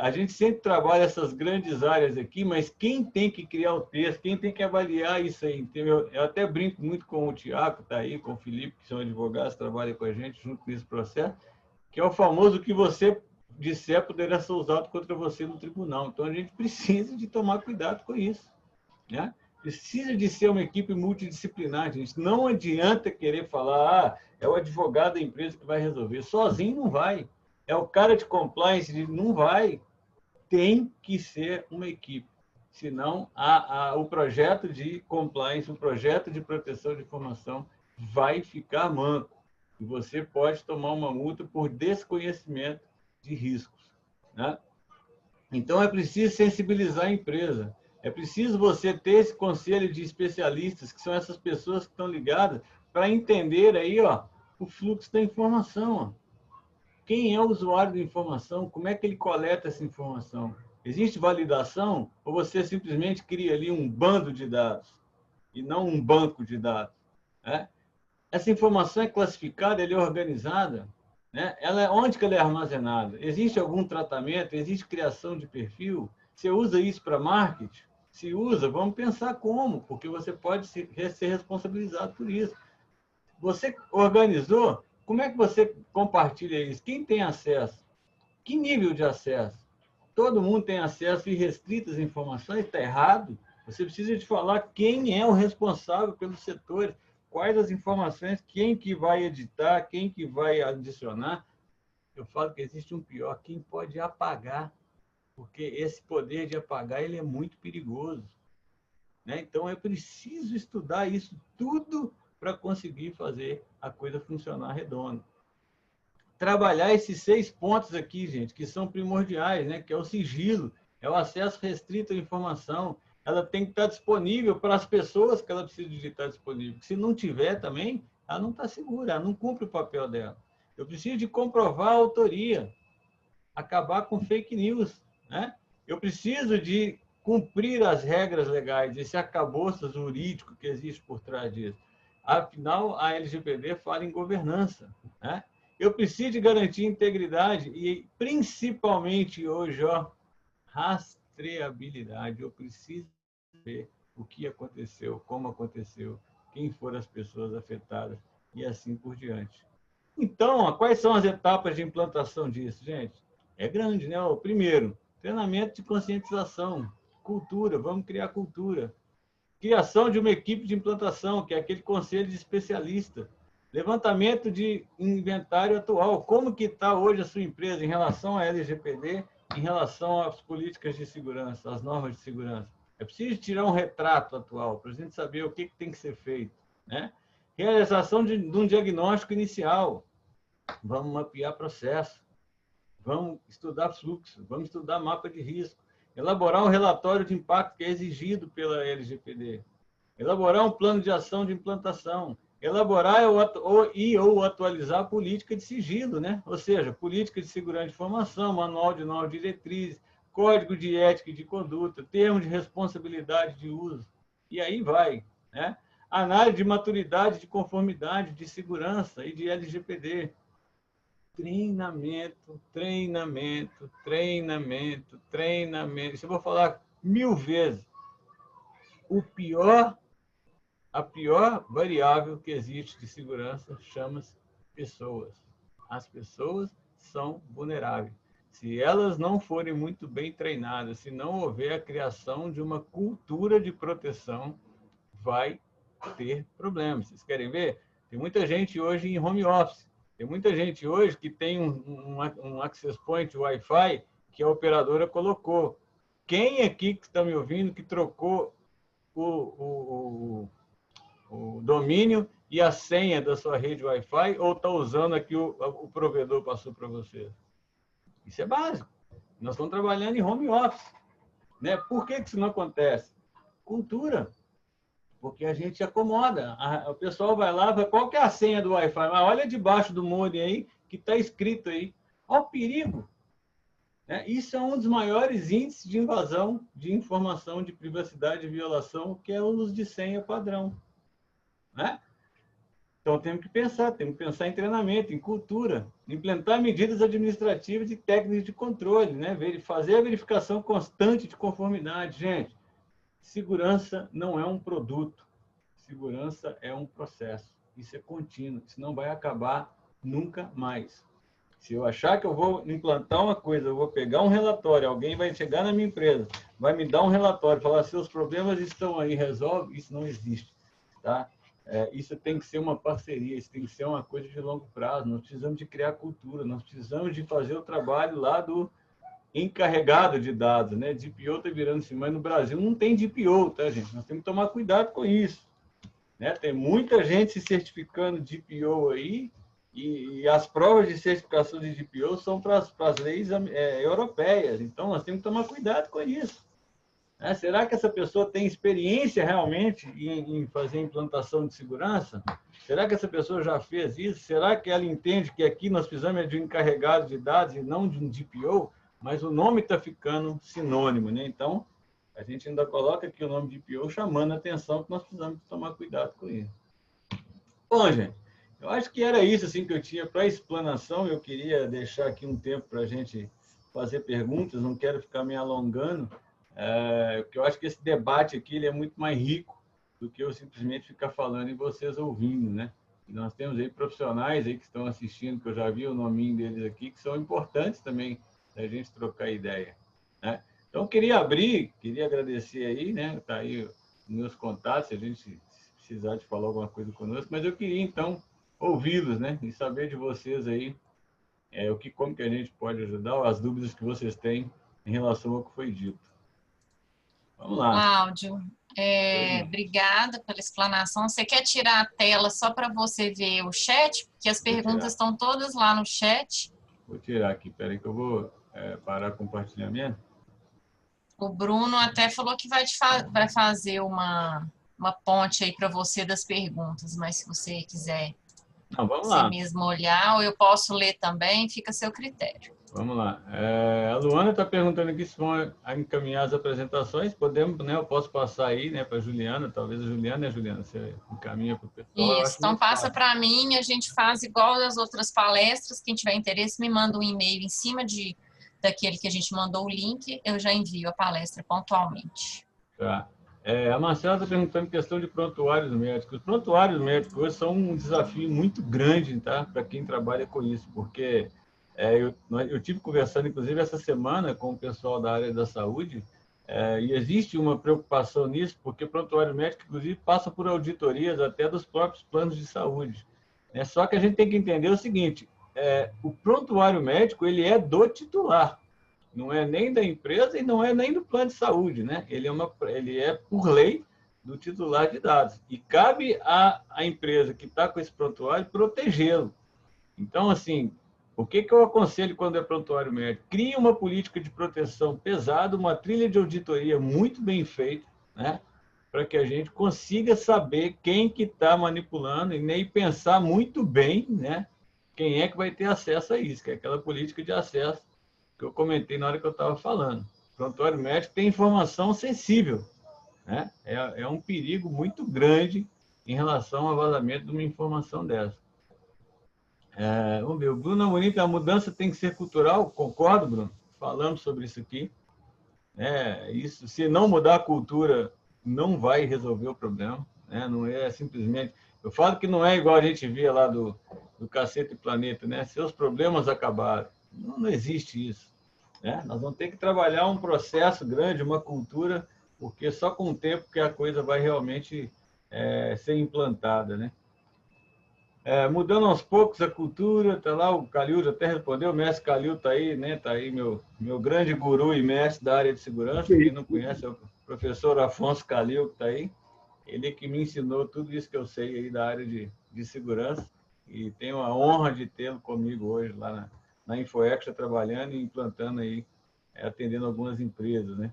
a gente sempre trabalha essas grandes áreas aqui, mas quem tem que criar o texto, quem tem que avaliar isso aí, entendeu? Eu até brinco muito com o Tiago, está aí, com o Felipe, que são advogados, trabalham com a gente junto nesse processo, que é o famoso que você disser poderá ser usado contra você no tribunal. Então, a gente precisa de tomar cuidado com isso, né? Precisa de ser uma equipe multidisciplinar, gente. Não adianta querer falar, é o advogado da empresa que vai resolver. Sozinho não vai. É o cara de compliance, não vai. Tem que ser uma equipe. Senão, o projeto de compliance, o projeto de proteção de informação vai ficar manco. E você pode tomar uma multa por desconhecimento de riscos, né? Então, é preciso sensibilizar a empresa. É preciso você ter esse conselho de especialistas, que são essas pessoas que estão ligadas, para entender aí, ó, o fluxo da informação. Ó. Quem é o usuário da informação? Como é que ele coleta essa informação? Existe validação ou você simplesmente cria ali um bando de dados e não um banco de dados? Né? Essa informação é classificada, ela é organizada, né? Onde que ela é armazenada? Existe algum tratamento? Existe criação de perfil? Você usa isso para marketing? se usa, vamos pensar como, porque você pode ser responsabilizado por isso. Você organizou, como é que você compartilha isso? Quem tem acesso? Que nível de acesso? Todo mundo tem acesso irrestrito às informações? Está errado. Você precisa de falar quem é o responsável pelos setores, quais as informações, quem que vai editar, quem que vai adicionar. Eu falo que existe um pior, quem pode apagar, porque esse poder de apagar ele é muito perigoso, né? Então, é preciso estudar isso tudo para conseguir fazer a coisa funcionar redonda. Trabalhar esses 6 pontos aqui, gente, que são primordiais, né? Que é o sigilo, é o acesso restrito à informação. Ela tem que estar disponível para as pessoas que ela precisa de estar disponível. Se não tiver também, ela não está segura, ela não cumpre o papel dela. Eu preciso de comprovar a autoria, acabar com fake news, né? Eu preciso de cumprir as regras legais, esse arcabouço jurídico que existe por trás disso. Afinal, a LGPD fala em governança, né? Eu preciso de garantir integridade e, principalmente hoje, rastreabilidade. Eu preciso ver o que aconteceu, como aconteceu, quem foram as pessoas afetadas e assim por diante. Então, quais são as etapas de implantação disso, gente? É grande, né? O primeiro, treinamento de conscientização, cultura, vamos criar cultura. Criação de uma equipe de implantação, que é aquele conselho de especialista. Levantamento de inventário atual. Como que está hoje a sua empresa em relação à LGPD, em relação às políticas de segurança, às normas de segurança? É preciso tirar um retrato atual para a gente saber o que tem que ser feito, né? Realização de um diagnóstico inicial. Vamos mapear processo. Vamos estudar fluxo. Vamos estudar mapa de risco. Elaborar um relatório de impacto que é exigido pela LGPD. Elaborar um plano de ação de implantação. Elaborar ou atualizar a política de sigilo, né? Ou seja, política de segurança de informação, manual de normas diretrizes, código de ética e de conduta, termos de responsabilidade de uso. E aí vai, né? Análise de maturidade, de conformidade, de segurança e de LGPD. Treinamento, treinamento, treinamento, treinamento. Isso eu vou falar 1000 vezes. A pior variável que existe de segurança chama-se pessoas. As pessoas são vulneráveis. Se elas não forem muito bem treinadas, se não houver a criação de uma cultura de proteção, vai ter problemas. Vocês querem ver? Tem muita gente hoje em home office. Tem muita gente hoje que tem um access point Wi-Fi que a operadora colocou. Quem aqui que está me ouvindo que trocou o domínio e a senha da sua rede Wi-Fi ou está usando aqui o provedor passou para você? Isso é básico. Nós estamos trabalhando em home office, né? Por que isso não acontece? Cultura. Porque a gente acomoda. O pessoal vai lá, qual que é a senha do Wi-Fi? Mas olha debaixo do modem aí, que está escrito aí. Olha o perigo. Isso é um dos maiores índices de invasão de informação, de privacidade e violação, que é o uso de senha padrão. Né? Então, temos que pensar em treinamento, em cultura, implementar medidas administrativas e técnicas de controle, né? Fazer a verificação constante de conformidade. Gente, segurança não é um produto, segurança é um processo. Isso é contínuo, isso não vai acabar nunca mais. Se eu achar que eu vou implantar uma coisa, eu vou pegar um relatório, alguém vai chegar na minha empresa, vai me dar um relatório, falar seus problemas estão aí, resolve, isso não existe. Tá? Isso tem que ser uma parceria, isso tem que ser uma coisa de longo prazo. Nós precisamos de criar cultura, nós precisamos de fazer o trabalho lá do encarregado de dados, né? DPO está virando assim, mas no Brasil não tem DPO, tá, gente? Nós temos que tomar cuidado com isso. Né? Tem muita gente se certificando DPO aí, e as provas de certificação de DPO são para as leis europeias. Então, nós temos que tomar cuidado com isso. Será que essa pessoa tem experiência realmente em fazer implantação de segurança? Será que essa pessoa já fez isso? Será que ela entende que aqui nós precisamos de um encarregado de dados e não de um DPO? Mas o nome está ficando sinônimo, né? Então, a gente ainda coloca aqui o nome de DPO chamando a atenção que nós precisamos tomar cuidado com isso. Bom, gente, eu acho que era isso assim, que eu tinha para explanação. Eu queria deixar aqui um tempo para a gente fazer perguntas, não quero ficar me alongando, Porque eu acho que esse debate aqui ele é muito mais rico do que eu simplesmente ficar falando e vocês ouvindo, né? E nós temos aí profissionais aí que estão assistindo, que eu já vi o nominho deles aqui, que são importantes também da gente trocar ideia, né? Então, queria agradecer aí, né? Tá aí os meus contatos, se a gente precisar de falar alguma coisa conosco, mas eu queria, então, ouvi-los, né? E saber de vocês aí como que a gente pode ajudar, as dúvidas que vocês têm em relação ao que foi dito. Vamos lá. Cláudio, obrigada pela explanação. Você quer tirar a tela só para você ver o chat? Porque as perguntas estão todas lá no chat. Vou tirar aqui, peraí que eu vou parar o compartilhamento. O Bruno até falou que vai fazer uma ponte aí para você das perguntas, mas se você quiser vamos lá. mesmo olhar, ou eu posso ler também, fica a seu critério. Vamos lá. A Luana está perguntando aqui se vão encaminhar as apresentações. Podemos, né? Eu posso passar aí, né, para a Juliana. Talvez a Juliana, você encaminha para o pessoal. Isso, então passa para mim, a gente faz igual as outras palestras. Quem tiver interesse, me manda um e-mail em cima daquele que a gente mandou o link, eu já envio a palestra pontualmente. Tá. A Marcela está perguntando questão de prontuários médicos. Os prontuários médicos hoje são um desafio muito grande, tá? Para quem trabalha com isso, porque eu tive conversando, inclusive, essa semana com o pessoal da área da saúde, e existe uma preocupação nisso, porque prontuário médico, inclusive, passa por auditorias até dos próprios planos de saúde. Só que a gente tem que entender o seguinte, o prontuário médico ele é do titular, não é nem da empresa e não é nem do plano de saúde, né? Ele é, por lei, do titular de dados. E cabe à empresa que está com esse prontuário protegê-lo. Então, assim, o que eu aconselho quando é prontuário médico? Crie uma política de proteção pesada, uma trilha de auditoria muito bem feita, né? Para que a gente consiga saber quem que está manipulando e nem pensar muito bem, né? Quem é que vai ter acesso a isso, que é aquela política de acesso que eu comentei na hora que eu estava falando. O prontuário médico tem informação sensível, né? É um perigo muito grande em relação ao vazamento de uma informação dessa. Vamos ver, o Bruno Amorim, a mudança tem que ser cultural, concordo, Bruno, falamos sobre isso aqui. Isso, se não mudar a cultura, não vai resolver o problema, né? Não é simplesmente... Eu falo que não é igual a gente via lá do Cacete Planeta, né? Seus problemas acabaram. Não existe isso, né? Nós vamos ter que trabalhar um processo grande, uma cultura, porque só com o tempo que a coisa vai realmente ser implantada, né? Mudando aos poucos a cultura, tá lá, o Calil já até respondeu, o mestre Calil está aí, né? Está aí meu grande guru e mestre da área de segurança. Quem não conhece é o professor Afonso Calil, que está aí. Ele que me ensinou tudo isso que eu sei aí da área de segurança e tenho a honra de tê-lo comigo hoje lá na InfoExtra, trabalhando e implantando aí, atendendo algumas empresas, né?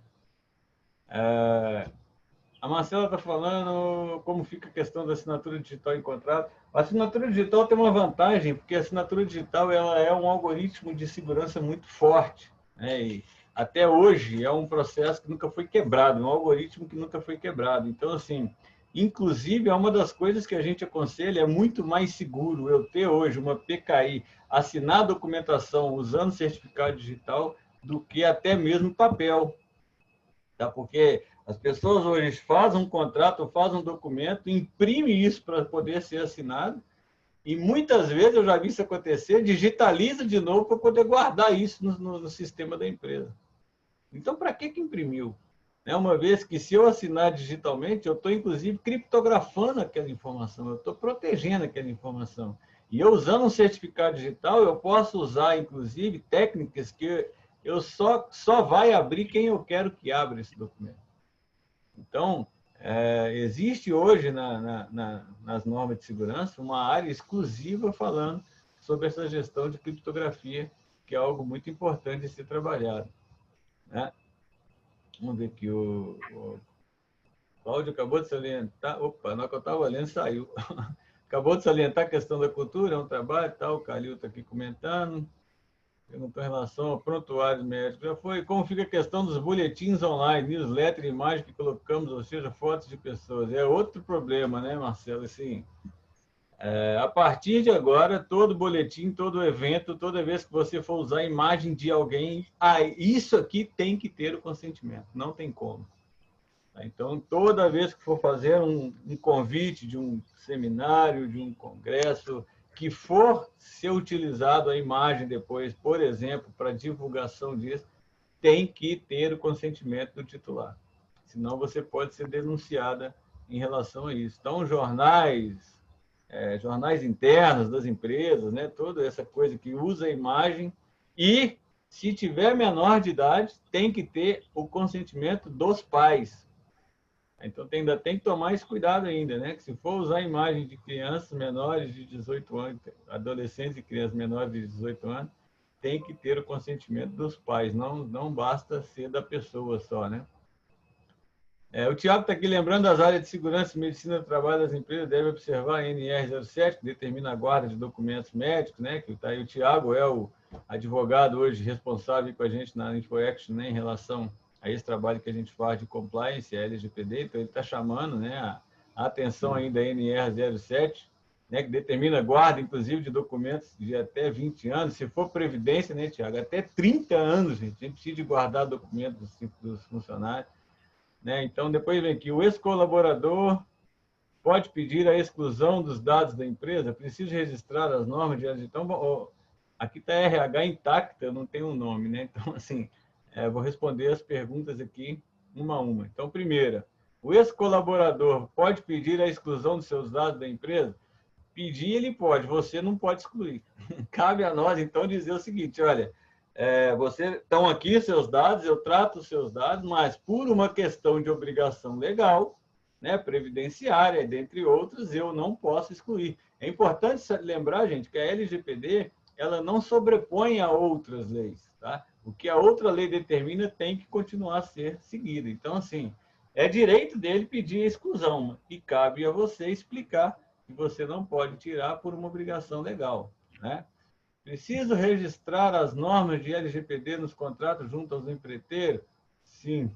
A Marcela está falando como fica a questão da assinatura digital em contrato. A assinatura digital tem uma vantagem, porque a assinatura digital ela é um algoritmo de segurança muito forte, né? E até hoje é um processo que nunca foi quebrado, um algoritmo que nunca foi quebrado. Então, assim, inclusive, é uma das coisas que a gente aconselha, é muito mais seguro eu ter hoje uma PKI, assinar a documentação usando certificado digital, do que até mesmo papel. Tá? Porque as pessoas hoje fazem um contrato, fazem um documento, imprimem isso para poder ser assinado, e muitas vezes eu já vi isso acontecer, digitaliza de novo para poder guardar isso no sistema da empresa. Então, para que imprimiu? Uma vez que, se eu assinar digitalmente, eu estou, inclusive, criptografando aquela informação, eu estou protegendo aquela informação. E eu, usando um certificado digital, eu posso usar, inclusive, técnicas que eu só vai abrir quem eu quero que abra esse documento. Então, existe hoje nas normas de segurança uma área exclusiva falando sobre essa gestão de criptografia, que é algo muito importante de ser trabalhado, né? Vamos ver aqui, o Cláudio acabou de salientar, opa, na hora que eu estava lendo saiu, acabou de salientar a questão da cultura, é um trabalho, tal, o Calil está aqui comentando, perguntou em relação ao prontuário médico, já foi, como fica a questão dos boletins online, newsletter, imagem que colocamos, ou seja, fotos de pessoas, é outro problema, né, Marcelo, assim, A partir de agora, todo boletim, todo evento, toda vez que você for usar a imagem de alguém, isso aqui tem que ter o consentimento, não tem como. Então, toda vez que for fazer um convite de um seminário, de um congresso, que for ser utilizado a imagem depois, por exemplo, para divulgação disso, tem que ter o consentimento do titular. Senão você pode ser denunciada em relação a isso. Então, jornais internos das empresas, né? Toda essa coisa que usa a imagem e, se tiver menor de idade, tem que ter o consentimento dos pais. Então, ainda tem que tomar esse cuidado ainda, né? Que se for usar a imagem de crianças menores de 18 anos, adolescentes e crianças menores de 18 anos, tem que ter o consentimento dos pais, não basta ser da pessoa só, né? O Tiago está aqui lembrando das áreas de segurança e medicina do trabalho das empresas, deve observar a NR07, que determina a guarda de documentos médicos, né? Que tá aí, o Tiago é o advogado hoje responsável com a gente na InfoAction, né? Em relação a esse trabalho que a gente faz de compliance, a LGPD, então ele está chamando, né, a atenção aí da NR07, né, que determina a guarda, inclusive, de documentos de até 20 anos, se for previdência, né, Tiago, até 30 anos, gente, a gente precisa de guardar documentos dos funcionários, né? Então, depois vem aqui, o ex-colaborador pode pedir a exclusão dos dados da empresa, precisa registrar as normas de... Então, aqui está RH intacta, não tem um nome, né? Então, assim, vou responder as perguntas aqui uma a uma. Então, primeira, o ex-colaborador pode pedir a exclusão dos seus dados da empresa? Pedir, ele pode, você não pode excluir. Cabe a nós, então, dizer o seguinte, olha, estão aqui seus dados, eu trato os seus dados, mas por uma questão de obrigação legal, né, previdenciária, dentre outros, eu não posso excluir. É importante lembrar, gente, que a LGPD ela não sobrepõe a outras leis, tá? O que a outra lei determina tem que continuar a ser seguido. Então, assim, é direito dele pedir a exclusão e cabe a você explicar que você não pode tirar por uma obrigação legal, né? Preciso registrar as normas de LGPD nos contratos junto aos empreiteiros? Sim.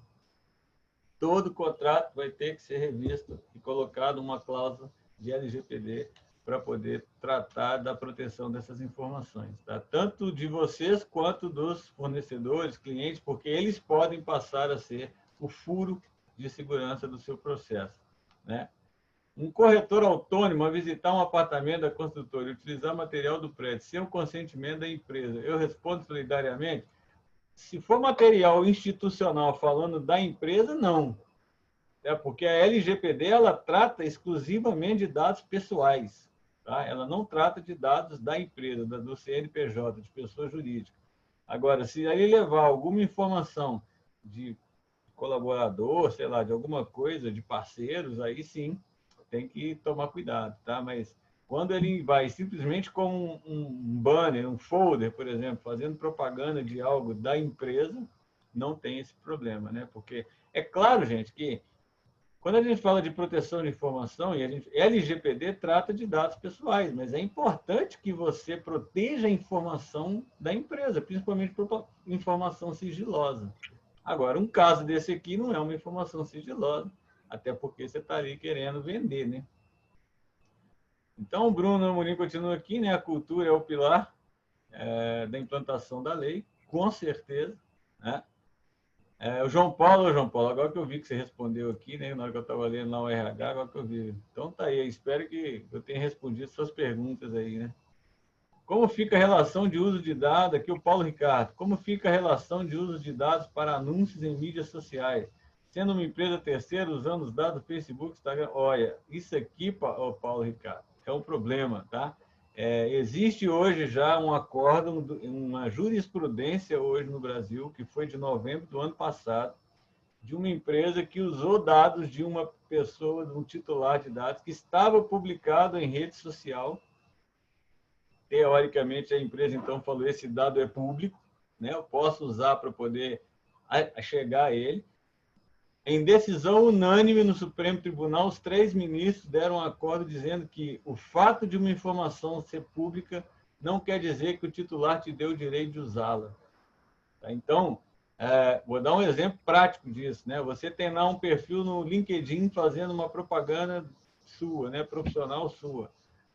Todo contrato vai ter que ser revisto e colocado uma cláusula de LGPD para poder tratar da proteção dessas informações, tá? Tanto de vocês quanto dos fornecedores, clientes, porque eles podem passar a ser o furo de segurança do seu processo, né? Um corretor autônomo a visitar um apartamento da construtora e utilizar material do prédio sem o consentimento da empresa, eu respondo solidariamente? Se for material institucional falando da empresa, não. Porque a LGPD ela trata exclusivamente de dados pessoais. Tá? Ela não trata de dados da empresa, do CNPJ, de pessoa jurídica. Agora, se ele levar alguma informação de colaborador, sei lá, de alguma coisa, de parceiros, aí sim, tem que tomar cuidado, tá? Mas quando ele vai simplesmente com um banner, um folder, por exemplo, fazendo propaganda de algo da empresa, não tem esse problema, né? Porque é claro, gente, que quando a gente fala de proteção de informação, e LGPD trata de dados pessoais, mas é importante que você proteja a informação da empresa, principalmente informação sigilosa. Agora, um caso desse aqui não é uma informação sigilosa, até porque você está ali querendo vender, né? Então, o Bruno Amorim continua aqui, né? A cultura é o pilar da implantação da lei, com certeza, né? O João Paulo, agora que eu vi que você respondeu aqui, né? Na hora que eu estava lendo lá o RH, agora que eu vi. Então, tá aí, espero que eu tenha respondido suas perguntas aí, né? Como fica a relação de uso de dados? Aqui o Paulo Ricardo. Como fica a relação de uso de dados para anúncios em mídias sociais? Sendo uma empresa terceira, usando os dados do Facebook, Instagram. Olha, isso aqui, Paulo Ricardo, é um problema, tá? Existe hoje já um acordo, uma jurisprudência hoje no Brasil, que foi de novembro do ano passado, de uma empresa que usou dados de uma pessoa, de um titular de dados, que estava publicado em rede social. Teoricamente, a empresa, então, falou, esse dado é público, né? Eu posso usar para poder chegar a ele. Em decisão unânime no Supremo Tribunal, os 3 ministros deram um acordo dizendo que o fato de uma informação ser pública não quer dizer que o titular te deu o direito de usá-la. Tá? Então, vou dar um exemplo prático disso, né? Você tem lá um perfil no LinkedIn fazendo uma propaganda sua, né? Profissional sua.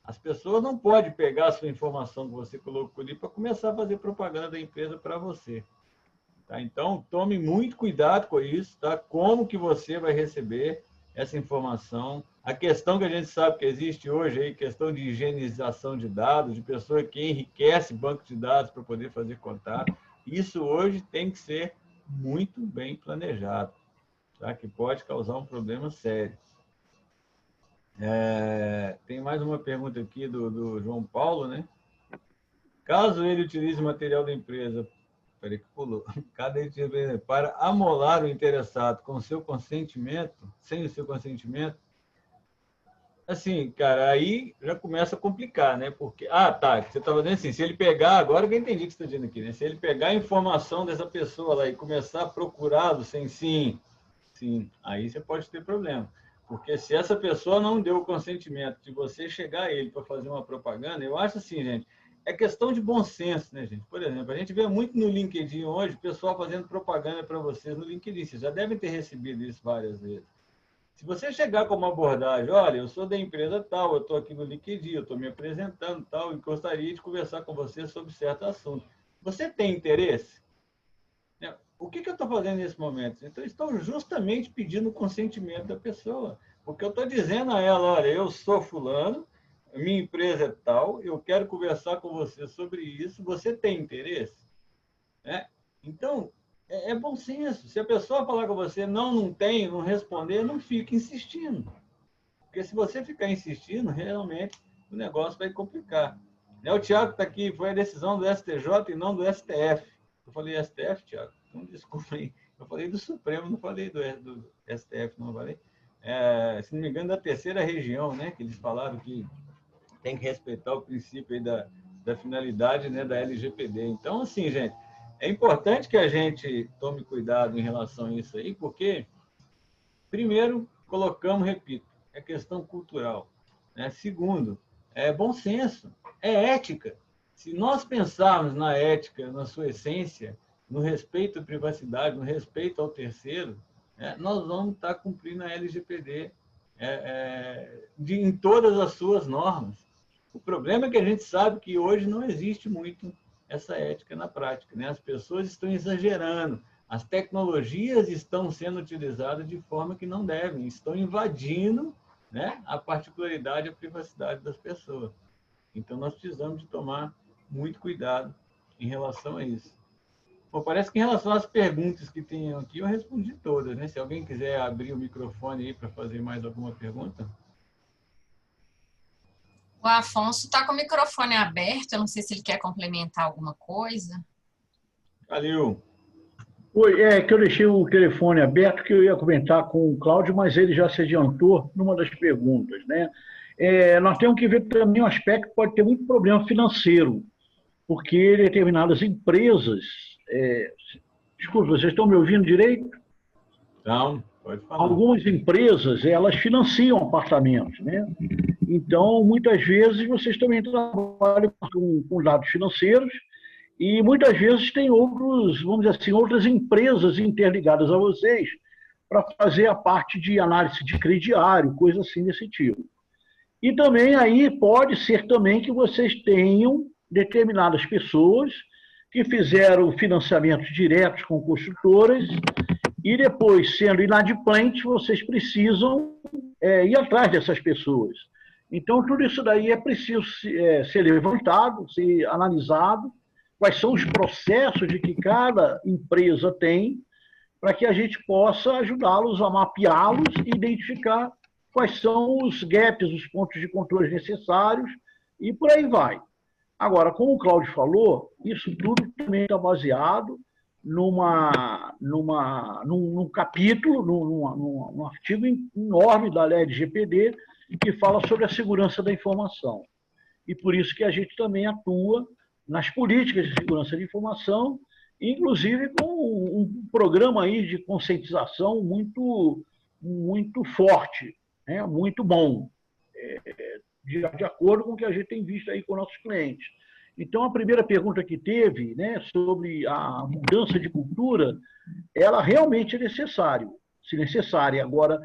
As pessoas não podem pegar a sua informação que você colocou ali para começar a fazer propaganda da empresa para você. Tá? Então, tome muito cuidado com isso, tá? Como que você vai receber essa informação. A questão que a gente sabe que existe hoje, aí, questão de higienização de dados, de pessoa que enriquece banco de dados para poder fazer contato, isso hoje tem que ser muito bem planejado, tá? Que pode causar um problema sério. Tem mais uma pergunta aqui do João Paulo, né? Caso ele utilize material da empresa, peraí que pulou, para amolar o interessado com seu consentimento, sem o seu consentimento, assim, cara, aí já começa a complicar, né? Porque, tá, você estava dizendo assim, se ele pegar, agora que eu entendi o que você está dizendo aqui, né? Se ele pegar a informação dessa pessoa lá e começar a procurá-lo sem sim, aí você pode ter problema. Porque se essa pessoa não deu o consentimento de você chegar a ele para fazer uma propaganda, eu acho assim, gente, é questão de bom senso, né, gente? Por exemplo, a gente vê muito no LinkedIn hoje, o pessoal fazendo propaganda para vocês no LinkedIn. Vocês já devem ter recebido isso várias vezes. Se você chegar com uma abordagem, olha, eu sou da empresa tal, eu estou aqui no LinkedIn, eu estou me apresentando tal, e gostaria de conversar com você sobre certo assunto. Você tem interesse? O que eu estou fazendo nesse momento? Então, estou justamente pedindo o consentimento da pessoa. Porque eu estou dizendo a ela, olha, eu sou fulano, minha empresa é tal, eu quero conversar com você sobre isso, você tem interesse? Então, é bom senso. Se a pessoa falar com você, não tem, não responder, não fique insistindo. Porque se você ficar insistindo, realmente o negócio vai complicar. O Tiago está aqui, foi a decisão do STJ e não do STF. Eu falei STF, Tiago? Então, desculpa aí. Eu falei do Supremo, não falei do STF, não falei. Se não me engano, da terceira região, né? Que eles falaram que tem que respeitar o princípio aí da finalidade, né, da LGPD. Então, assim, gente, é importante que a gente tome cuidado em relação a isso aí, porque, primeiro, colocamos, repito, é questão cultural. Né? Segundo, é bom senso, é ética. Se nós pensarmos na ética, na sua essência, no respeito à privacidade, no respeito ao terceiro, nós vamos estar cumprindo a LGPD em todas as suas normas. O problema é que a gente sabe que hoje não existe muito essa ética na prática. Né? As pessoas estão exagerando, as tecnologias estão sendo utilizadas de forma que não devem, estão invadindo, né, a particularidade e a privacidade das pessoas. Então, nós precisamos de tomar muito cuidado em relação a isso. Bom, parece que em relação às perguntas que tem aqui, eu respondi todas. Né? Se alguém quiser abrir o microfone aí para fazer mais alguma pergunta. O Afonso está com o microfone aberto, eu não sei se ele quer complementar alguma coisa. Calil. Oi, que eu deixei o telefone aberto, que eu ia comentar com o Cláudio, mas ele já se adiantou numa das perguntas, né? Nós temos que ver também um aspecto que pode ter muito problema financeiro, porque determinadas empresas... Desculpa, vocês estão me ouvindo direito? Não, pode falar. Algumas empresas, elas financiam apartamentos, né? Então, muitas vezes, vocês também trabalham com dados financeiros e muitas vezes tem outros, vamos dizer assim, outras empresas interligadas a vocês para fazer a parte de análise de crediário, coisa assim desse tipo. E também aí pode ser também que vocês tenham determinadas pessoas que fizeram financiamentos diretos com construtoras e depois, sendo inadimplentes, vocês precisam ir atrás dessas pessoas. Então, tudo isso daí é preciso ser levantado, ser analisado, quais são os processos de que cada empresa tem, para que a gente possa ajudá-los a mapeá-los e identificar quais são os gaps, os pontos de controle necessários, e por aí vai. Agora, como o Cláudio falou, isso tudo também está baseado num capítulo, num artigo enorme da lei LGPD, que fala sobre a segurança da informação. E por isso que a gente também atua nas políticas de segurança de informação, inclusive com um programa aí de conscientização muito forte, né? Muito bom, de acordo com o que a gente tem visto aí com nossos clientes. Então, a primeira pergunta que teve, né, sobre a mudança de cultura, ela realmente é necessária. Agora,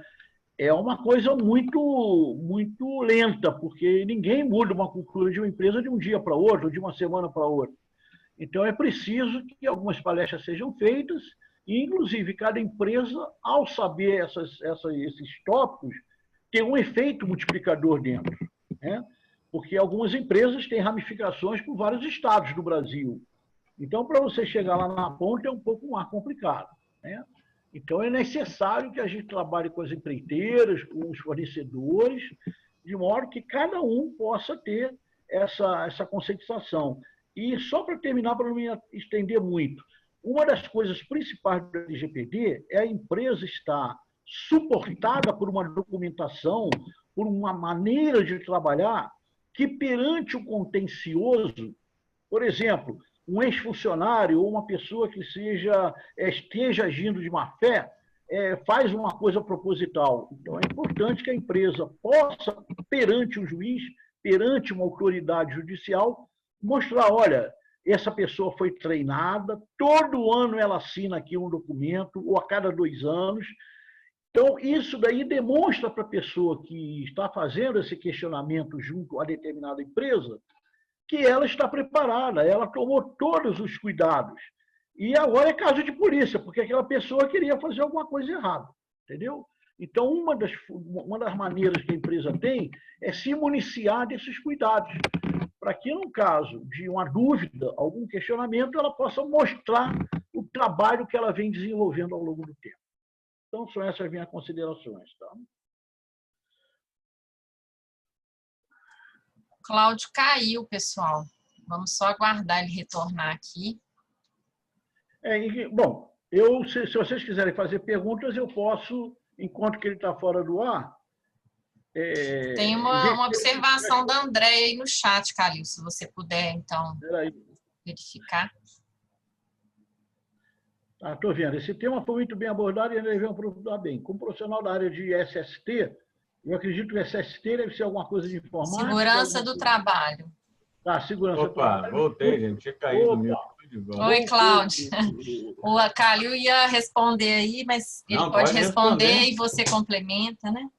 é uma coisa muito lenta, porque ninguém muda uma cultura de uma empresa de um dia para outro, de uma semana para outra. Então, é preciso que algumas palestras sejam feitas, e, inclusive, cada empresa, ao saber esses tópicos, tem um efeito multiplicador dentro, né? Porque algumas empresas têm ramificações por vários estados do Brasil. Então, para você chegar lá na ponta, é um pouco mais complicado, né? Então, é necessário que a gente trabalhe com as empreiteiras, com os fornecedores, de modo que cada um possa ter essa conscientização. E só para terminar, para não me estender muito, uma das coisas principais do LGPD é a empresa estar suportada por uma documentação, por uma maneira de trabalhar que, perante o contencioso, por exemplo, um ex-funcionário ou uma pessoa que esteja agindo de má fé, faz uma coisa proposital. Então, é importante que a empresa possa, perante um juiz, perante uma autoridade judicial, mostrar, olha, essa pessoa foi treinada, todo ano ela assina aqui um documento, ou a cada 2 anos. Então, isso daí demonstra para a pessoa que está fazendo esse questionamento junto a determinada empresa que ela está preparada, ela tomou todos os cuidados. E agora é caso de polícia, porque aquela pessoa queria fazer alguma coisa errada, entendeu? Então, uma das maneiras que a empresa tem é se municiar desses cuidados, para que, no caso de uma dúvida, algum questionamento, ela possa mostrar o trabalho que ela vem desenvolvendo ao longo do tempo. Então, são essas as minhas considerações. Tá? Cláudio caiu, pessoal. Vamos só aguardar ele retornar aqui. Bom, se vocês quiserem fazer perguntas, eu posso, enquanto que ele está fora do ar. Tem uma observação da Andréia aí no chat, Calil, se você puder, então, verificar. Estou vendo. Esse tema foi muito bem abordado e ele veio aprofundar bem. Como profissional da área de SST, eu acredito que o SST deve ser alguma coisa de informática. Segurança do trabalho. Tá, segurança do trabalho. Voltei, gente. Tinha caído no meu. Oi, Cláudio. O Calil ia responder aí, mas ele pode responder e você complementa, né?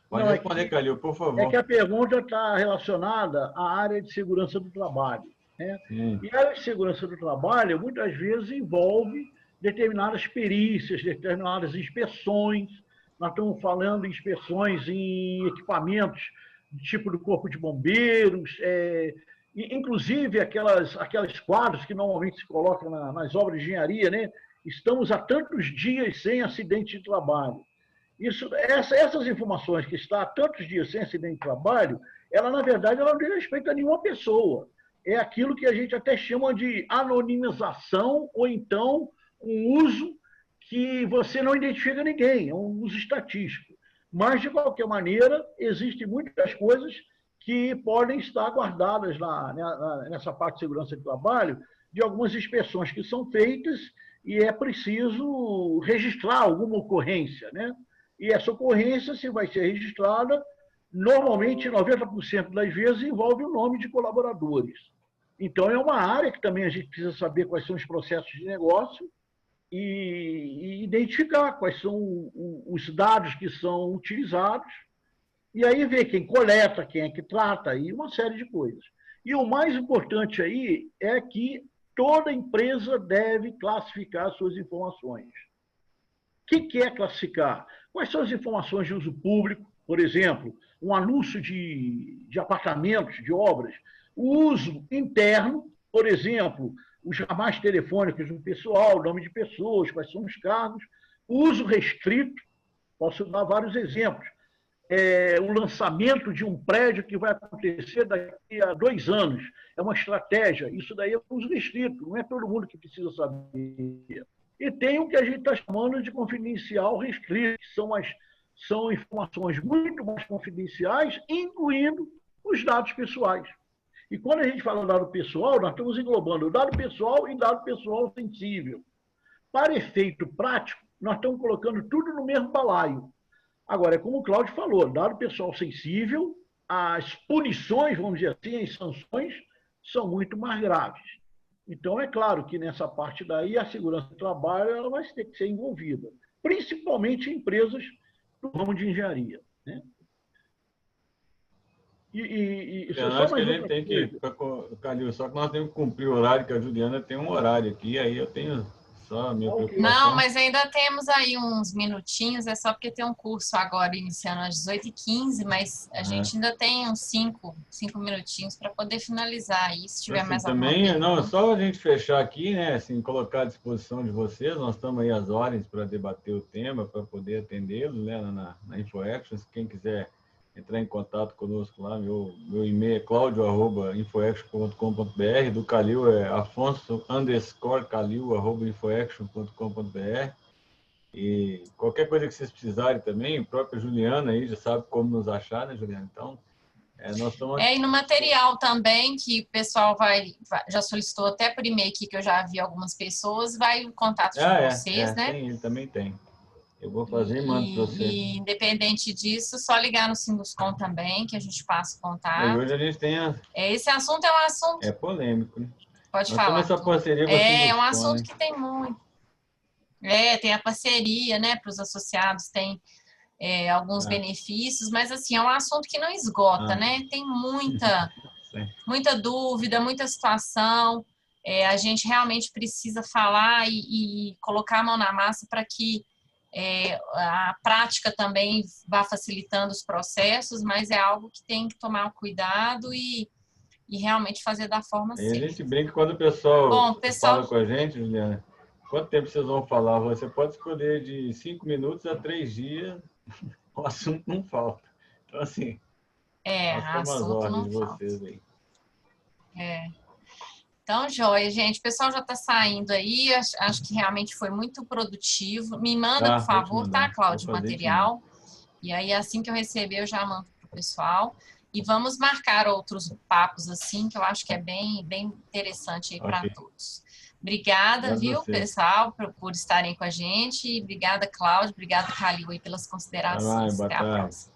Pode responder, Calil, por favor. É que a pergunta está relacionada à área de segurança do trabalho, né? E a área de segurança do trabalho, muitas vezes, envolve determinadas perícias, determinadas inspeções. Nós estamos falando de inspeções em equipamentos tipo do Corpo de Bombeiros, inclusive aquelas quadros que normalmente se colocam nas obras de engenharia, né? Estamos há tantos dias sem acidente de trabalho. Essas informações que está há tantos dias sem acidente de trabalho, ela, na verdade, ela não diz respeito a nenhuma pessoa. É aquilo que a gente até chama de anonimização, ou então um uso que você não identifica ninguém, é um uso estatístico. Mas, de qualquer maneira, existem muitas coisas que podem estar guardadas nessa parte de segurança de trabalho, de algumas inspeções que são feitas e é preciso registrar alguma ocorrência, né? E essa ocorrência, se vai ser registrada, normalmente 90% das vezes envolve o nome de colaboradores. Então, é uma área que também a gente precisa saber quais são os processos de negócio e identificar quais são os dados que são utilizados, e aí ver quem coleta, quem é que trata, e uma série de coisas. E o mais importante aí é que toda empresa deve classificar suas informações. O que é classificar? Quais são as informações de uso público? Por exemplo, um anúncio de apartamentos, de obras. O uso interno, por exemplo, os ramais telefônicos do pessoal, nome de pessoas, quais são os cargos. O uso restrito, posso dar vários exemplos. O lançamento de um prédio que vai acontecer daqui a 2 anos. É uma estratégia. Isso daí é uso restrito, não é todo mundo que precisa saber. E tem o que a gente está chamando de confidencial restrito, que são informações muito mais confidenciais, incluindo os dados pessoais. E quando a gente fala dado pessoal, nós estamos englobando dado pessoal e dado pessoal sensível. Para efeito prático, nós estamos colocando tudo no mesmo balaio. Agora, é como o Cláudio falou, dado pessoal sensível, as punições, vamos dizer assim, as sanções, são muito mais graves. Então, é claro que nessa parte daí, a segurança do trabalho ela vai ter que ser envolvida, principalmente em empresas no ramo de engenharia, né? Eu acho que a gente tem que, Calil, só que nós temos que cumprir o horário, que a Juliana tem um horário aqui, aí eu tenho só a minha preocupação. Não, mas ainda temos aí uns minutinhos, é só porque tem um curso agora iniciando às 18h15, mas a gente ainda tem uns 5 minutinhos para poder finalizar aí, se tiver mais alguma também, pergunta. não, só a gente fechar aqui, né, assim, colocar à disposição de vocês, nós estamos aí às ordens para debater o tema, para poder atendê-los, né, na InfoActions, quem quiser entrar em contato conosco lá, meu e-mail é claudio@infoaction.com.br, do Calil é afonso_calil@infoaction.com.br, e qualquer coisa que vocês precisarem também, a própria Juliana aí já sabe como nos achar, né, Juliana? Então, nós estamos... E no material também, que o pessoal já solicitou até por e-mail aqui, que eu já vi algumas pessoas, vai o contato de vocês, né? Tem, ele também tem. Eu vou fazer e mando para você. E independente disso, só ligar no Sinduscom também, que a gente passa o contato. E hoje a gente tem Esse assunto é um assunto... É polêmico, né? Pode falar. Essa parceria com a é um Sinduscom, assunto né? que tem muito. Tem a parceria, né? Para os associados, tem alguns benefícios, mas assim, é um assunto que não esgota, né? Tem muita dúvida, muita situação. A gente realmente precisa falar e colocar a mão na massa para que a prática também vá facilitando os processos, mas é algo que tem que tomar cuidado e realmente fazer da forma certa. A gente brinca quando o pessoal fala com a gente, Juliana, quanto tempo vocês vão falar? Você pode escolher de 5 minutos a 3 dias, o assunto não falta. Então, assim, assunto não de falta. vocês aí. Então, joia, gente. O pessoal já está saindo aí. Acho que realmente foi muito produtivo. Me manda, por favor, tá, Cláudio, o material. E aí, assim que eu receber, eu já mando para o pessoal. E vamos marcar outros papos assim, que eu acho que é bem interessante aí para todos. Obrigada, viu, pessoal, por estarem com a gente. Obrigada, Cláudio. Obrigada, Calil, aí pelas considerações. Até a próxima.